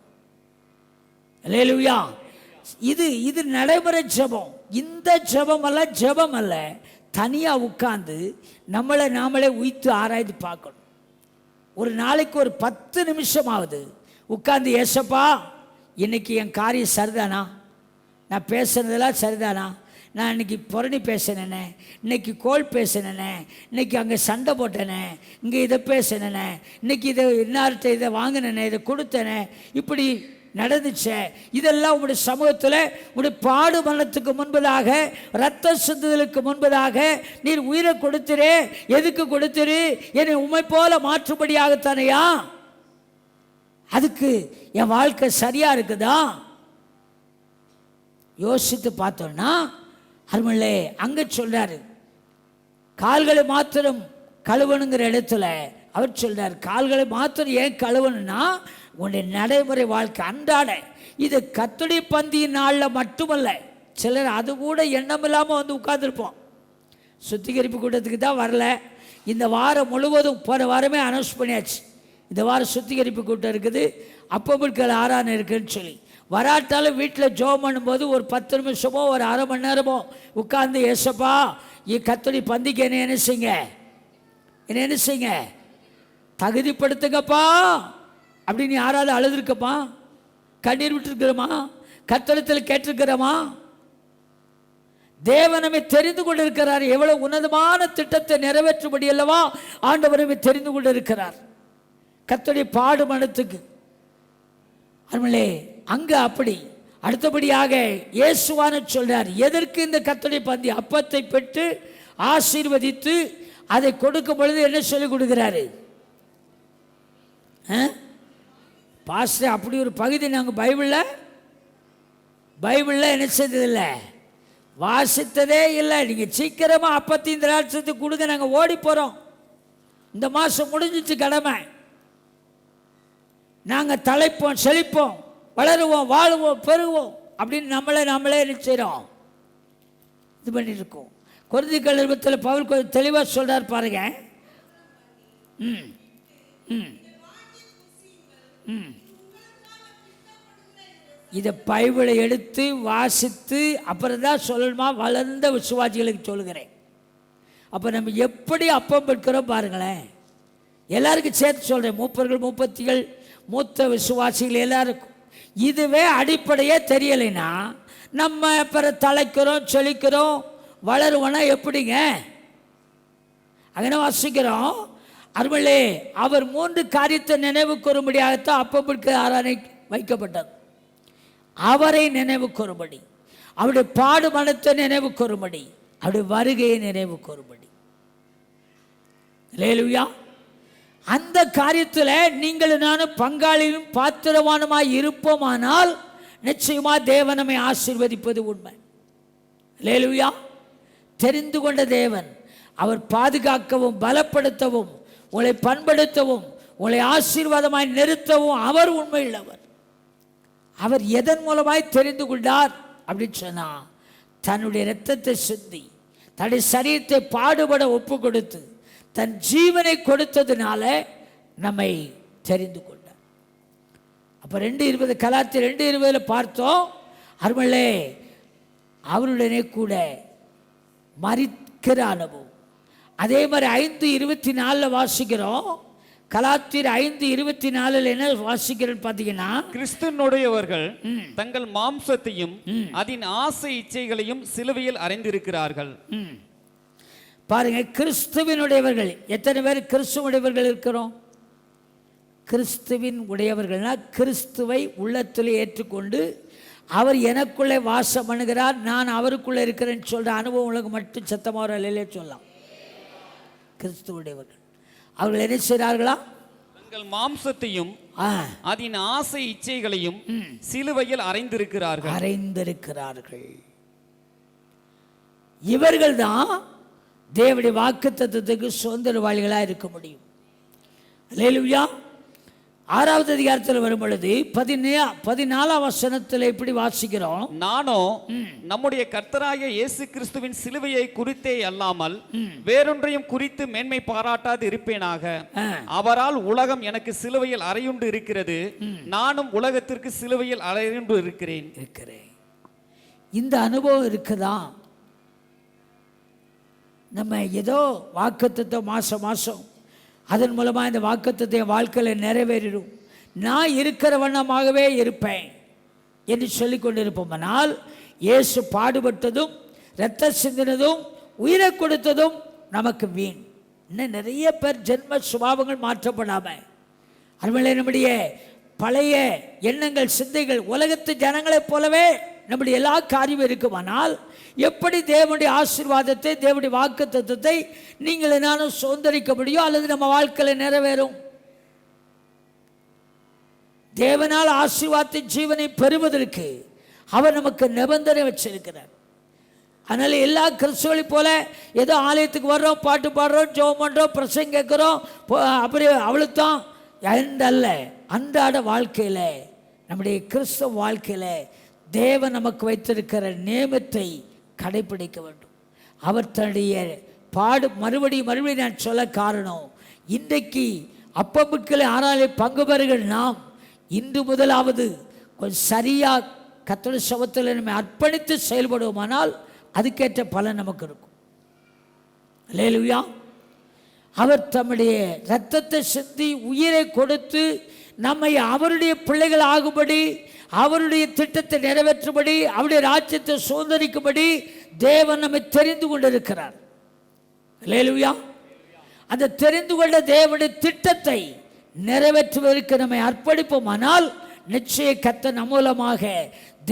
அல்லேலூயா. இது நடைமுறை ஜெபம். இந்த ஜெபமெல்லாம் ஜெபம் அல்ல, தனியாக உட்கார்ந்து நம்மளை நாமளே உய்த்து ஆராய்ந்து பார்க்கணும். ஒரு நாளைக்கு ஒரு 10 நிமிஷமாவது உட்கார்ந்து, ஏசப்பா இன்னைக்கு என் காரியம் சரிதானா, நான் பேசுனதெல்லாம் சரிதானா, நான் இன்னைக்கு புரணி பேசினேனே, இன்னைக்கு கோல் பேசினேனே, இன்னைக்கு அங்கே சண்டை போட்டேனே, இங்கே இதை பேசினேனே, இன்னைக்கு இதை இன்னார்கிட்ட இதை வாங்கினேனே, இதை கொடுத்தேனே, இப்படி நடந்துச்சே. இதெல்லாம் உங்களுடைய சமூகத்தில் உங்களுடைய பாடு மரணத்துக்கு முன்பதாக, இரத்த சிந்துதலுக்கு முன்பதாக நீர் உயிரை கொடுத்துரு. எதுக்கு கொடுத்துரு? என்னை உண்மை போல மாற்றும்படியாகத்தானையா? அதுக்கு என் வாழ்க்கை சரியா இருக்குதா? யோசித்து பார்த்தோம்னா அருமல்லே அங்கே சொல்றாரு, கால்களை மாத்திரம் கழுவணுங்கிற இடத்துல அவர் சொல்றார், கால்களை மாத்திரம் ஏன் கழுவணும்னா உன்னுடைய நடைமுறை வாழ்க்கை அன்றாட. இது கர்த்தருடைய பந்தியின் நாளில் மட்டுமல்ல, சிலர் அது கூட எண்ணம் இல்லாமல் வந்து உட்கார்ந்துருப்போம். சுத்திகரிப்பு கூட்டத்துக்கு தான் வரல. இந்த வாரம் முழுவதும் போன வாரமே அனௌன்ஸ் பண்ணியாச்சு, இந்த வாரம் சுத்திகரிப்பு கூட்டம் இருக்குது, அப்பொழுது ஆராதனை இருக்குன்னு சொல்லி. வராட்டாலும் வீட்டில் ஜெபம் பண்ணும்போது ஒரு 10 நிமிஷமோ ஒரு அரை மணி நேரமோ உட்கார்ந்து, ஏசப்பா கர்த்தருடைய பந்திக்கு என்ன செய்யுங்க, தகுதிப்படுத்துங்கப்பா அப்படின்னு யாராவது அழுதுருக்கப்பா, கண்ணீர் விட்டுருக்கிறோமா, கர்த்தரிடத்தில் கேட்டிருக்கிறோமா? தேவனமே தெரிந்து கொண்டு இருக்கிறார். எவ்வளவு உன்னதமான திட்டத்தை நிறைவேற்றும்படி அல்லவா ஆண்டவரமே தெரிந்து கொண்டு இருக்கிறார். கர்த்தருடைய பாடு மனத்துக்கு அருமலே அங்க அப்படி. அடுத்தபடியாக இயேசுவான சொல்றார், எதற்கு இந்த கர்த்தருடைய பந்தி? அப்பத்தை பெற்று ஆசீர்வதித்து அதை கொடுக்கும் பொழுது என்ன சொல்லி கொடுக்கிறாரு? பாஸ்டர் அப்படி ஒரு பகுதி நாங்கள் பைபிளில் என்ன செய்ததில்லை, வாசித்ததே இல்லை. நீங்கள் சீக்கிரமாக அப்பத்தையும் திராட்சத்தையும் கொடுங்க, நாங்கள் ஓடி போகிறோம், இந்த மாதம் முடிஞ்சிச்சு கடமை, நாங்கள் தலைப்போம், செழிப்போம், வளருவோம், வாழுவோம், பெருகுவோம் அப்படின்னு நம்மளே என்ன செய்கிறோம், இது பண்ணிட்டு இருக்கோம். கொரிந்தியர் நிருபத்தில் பவுல் கொஞ்சம் தெளிவாக சொல்கிறார் பாருங்க. இதை பைபிளை எடுத்து வாசித்து அப்புறம் தான் சொல்லணுமா, வளர்ந்த விசுவாசிகளுக்கு சொல்லுகிறேன். அப்போ நம்ம எப்படி அப்பம் பெற்கிறோம் பாருங்களேன். எல்லாருக்கும் சேர்த்து சொல்கிறேன், மூப்பர்கள், மூப்பத்திகள், மூத்த விசுவாசிகள் எல்லாருக்கும். இதுவே அடிப்படையே தெரியலைன்னா நம்ம பிற தலைக்கிறோம், செழிக்கிறோம், வளருவோன்னா எப்படிங்க? அங்கே வாசிக்கிறோம், அருமலே அவர் 3 காரியத்தை நினைவு கூறும்படியாகத்தான் அப்பம் ஆராதனை வைக்கப்பட்டது. அவரை நினைவு கூறும்படி, அவருடைய பாடு மனத்தை நினைவு கூறும்படி, அவருடைய வருகையை நினைவு கூறும்படி. அல்லேலூயா. அந்த காரியத்தில் நீங்கள் நானும் பங்காளியும் பாத்திரவானுமாய் இருப்போமானால் நிச்சயமா தேவன் நம்மை ஆசீர்வதிப்பது உண்மை. அல்லேலூயா. தெரிந்து கொண்ட தேவன் அவர் பாதுகாக்கவும் பலப்படுத்தவும் உங்களை பண்படுத்தவும் உங்களை ஆசீர்வாதமாய் நிறுத்தவும் அவர் உண்மையுள்ளவர். அவர் எதன் மூலமாய் தெரிந்து கொண்டார் அப்படின்னு சொன்னா, தன்னுடைய இரத்தத்தை சிந்தி தன்னுடைய சரீரத்தை பாடுபட ஒப்பு கொடுத்து தன் ஜீவனை கொடுத்ததுனால நம்மை தெரிந்து கொண்டார். அப்போ 2:20 கலாத்தியர் 2:20 பார்த்தோம், அருமலே அவருடனே கூட மரிக்கிற அனுபவம். அதே மாதிரி 5:24 வாசிக்கிறோம். கலாத்தியர் 5:24 என்ன வாசிக்கிறேன்னு பார்த்தீங்கன்னா, கிறிஸ்துவனுடையவர்கள் தங்கள் மாம்சத்தையும் அதன் ஆசை இச்சைகளையும் சிலுவையில் அறைந்திருக்கிறார்கள். பாருங்க, கிறிஸ்துவினுடையவர்கள். எத்தனை பேர் கிறிஸ்துவனுடையவர்கள் இருக்கிறோம்? கிறிஸ்துவின் உடையவர்கள்னா கிறிஸ்துவை உள்ளத்தில் ஏற்றுக்கொண்டு அவர் எனக்குள்ளே வாசம் பண்ணுகிறார், நான் அவருக்குள்ளே இருக்கிறேன்னு சொல்கிற அனுபவம் உங்களுக்கு மட்டும் சத்தமாக இல்லையே சொல்லலாம். கிறிஸ்துவுடையவர்கள். அவர்கள் என்ன செய்கிறார்களா? தங்கள் மாம்சத்தையும் ஆ, அதன் ஆசை இச்சைகளையும் சிலுவையில் அறைந்திருக்கிறார்கள். அறைந்திருக்கிறார்கள். இவர்கள் தான் தேவனுடைய வாக்குத்தத்தத்துக்கு சுதந்திரவாளிகளாக இருக்க முடியும். அல்லேலூயா. 6வது அதிகாரத்தில் வரும் பொழுது 14ஆம் வசனத்தில் இப்படி வாசிக்கிறோம், நானோ நம்முடைய கர்த்தராகிய இயேசு கிறிஸ்துவின் சிலுவையை குறித்தே அல்லாமல் வேறொன்றையும் குறித்து மேன்மை பாராட்டாது இருப்பேனாக. அவரால் உலகம் எனக்கு சிலுவையில் அறையுண்டு இருக்கிறது, நானும் உலகத்திற்கு சிலுவையில் அறையுண்டு இருக்கிறேன். இந்த அனுபவம் இருக்குதா? நம்ம ஏதோ வாக்குத்தத்தம் மாதம் அதன் மூலமாக இந்த வாக்குத்தத்தை வாழ்க்கையில் நிறைவேறிடும், நான் இருக்கிற வண்ணமாகவே இருப்பேன் என்று சொல்லி கொண்டிருப்போம்னால், இயேசு பாடுபட்டதும் இரத்த சிந்தினதும் உயிரை கொடுத்ததும் நமக்கு வீண். இன்னும் நிறைய பேர் ஜென்ம சுபாவங்கள் மாற்றப்படாமல் அதுமாதிரி நம்முடைய பழைய எண்ணங்கள் சிந்தைகள் உலகத்து ஜனங்களைப் போலவே நம்முடைய எல்லா காரியமும் இருக்குமானால், எப்படி தேவனுடைய ஆசீர்வாதத்தை தேவனுடைய வாக்குத்தத்தத்தை நீங்கள் நானும் சுதந்திரிக்க முடியும் அல்லது நம்ம வாழ்க்கையில் நிறைவேறும்? தேவனால் ஆசீர்வாதத்தின் ஜீவனை பெறுவதற்கு அவர் நமக்கு நிபந்தனை வச்சிருக்கிறார். அதனால் எல்லா கிறிஸ்துவளைப் போல ஏதோ ஆலயத்துக்கு வர்றோம், பாட்டு பாடுறோம், ஜெபம் பண்ணுறோம், பிரசங்கம் கேட்குறோம், அப்படி அவ்வளோத்தான் அல்ல. அன்றாட வாழ்க்கையில் நம்முடைய கிறிஸ்தவ வாழ்க்கையில் தேவன் நமக்கு வைத்திருக்கிற நியமத்தை கடைபிடிக்க வேண்டும். அவர் தன்னுடைய மறுபடியும் நான் சொல்ல காரணம், இன்றைக்கு அப்பமுக்களை ஆறாலே பங்கு பெறுகிற நாம் இன்று முதலாவது கொஞ்சம் சரியாக கர்த்தருடைய சபத்தில் நம்ம அர்ப்பணித்து செயல்படுவோமானால் அதுக்கேற்ற பலன் நமக்கு இருக்கும். அல்லேலூயா. அவர் தம்முடைய இரத்தத்தை சிந்தி உயிரை கொடுத்து நம்மை அவருடைய பிள்ளைகள் ஆகும்படி, அவருடைய திட்டத்தை நிறைவேற்றும்படி, அவருடைய ராஜ்யத்தை சுதந்திரிக்கும்படி தேவன் நம்மை தெரிந்து கொண்டிருக்கிறார். அல்லேலூயா. அந்த தெரிந்து கொண்ட தேவனுடைய திட்டத்தை நிறைவேற்றுவதற்கு நம்மை அர்ப்பணிப்போமானால் நிச்சய கர்த்தர் நம் மூலமாக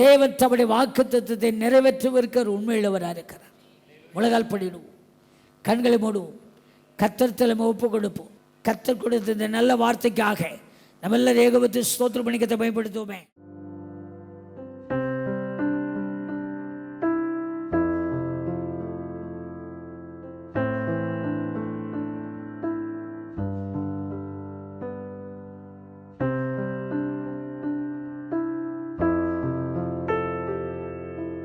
தேவன் தம்முடைய வாக்குத்தத்தத்தை நிறைவேற்றுவதற்கு உண்மையுள்ளவராக இருக்கிறார். உலகால் படிடுவோம், கண்களை மூடுவோம், கர்த்தரிடத்தில் நம்ம ஒப்பு கொடுப்போம். கர்த்தர் கொடுத்த இந்த நல்ல வார்த்தைக்காக நம்ம எல்லாரும் ஏகோபித்து ஸ்தோத்திரம் பண்ணிக்கத்தை பயன்படுத்துவோமே.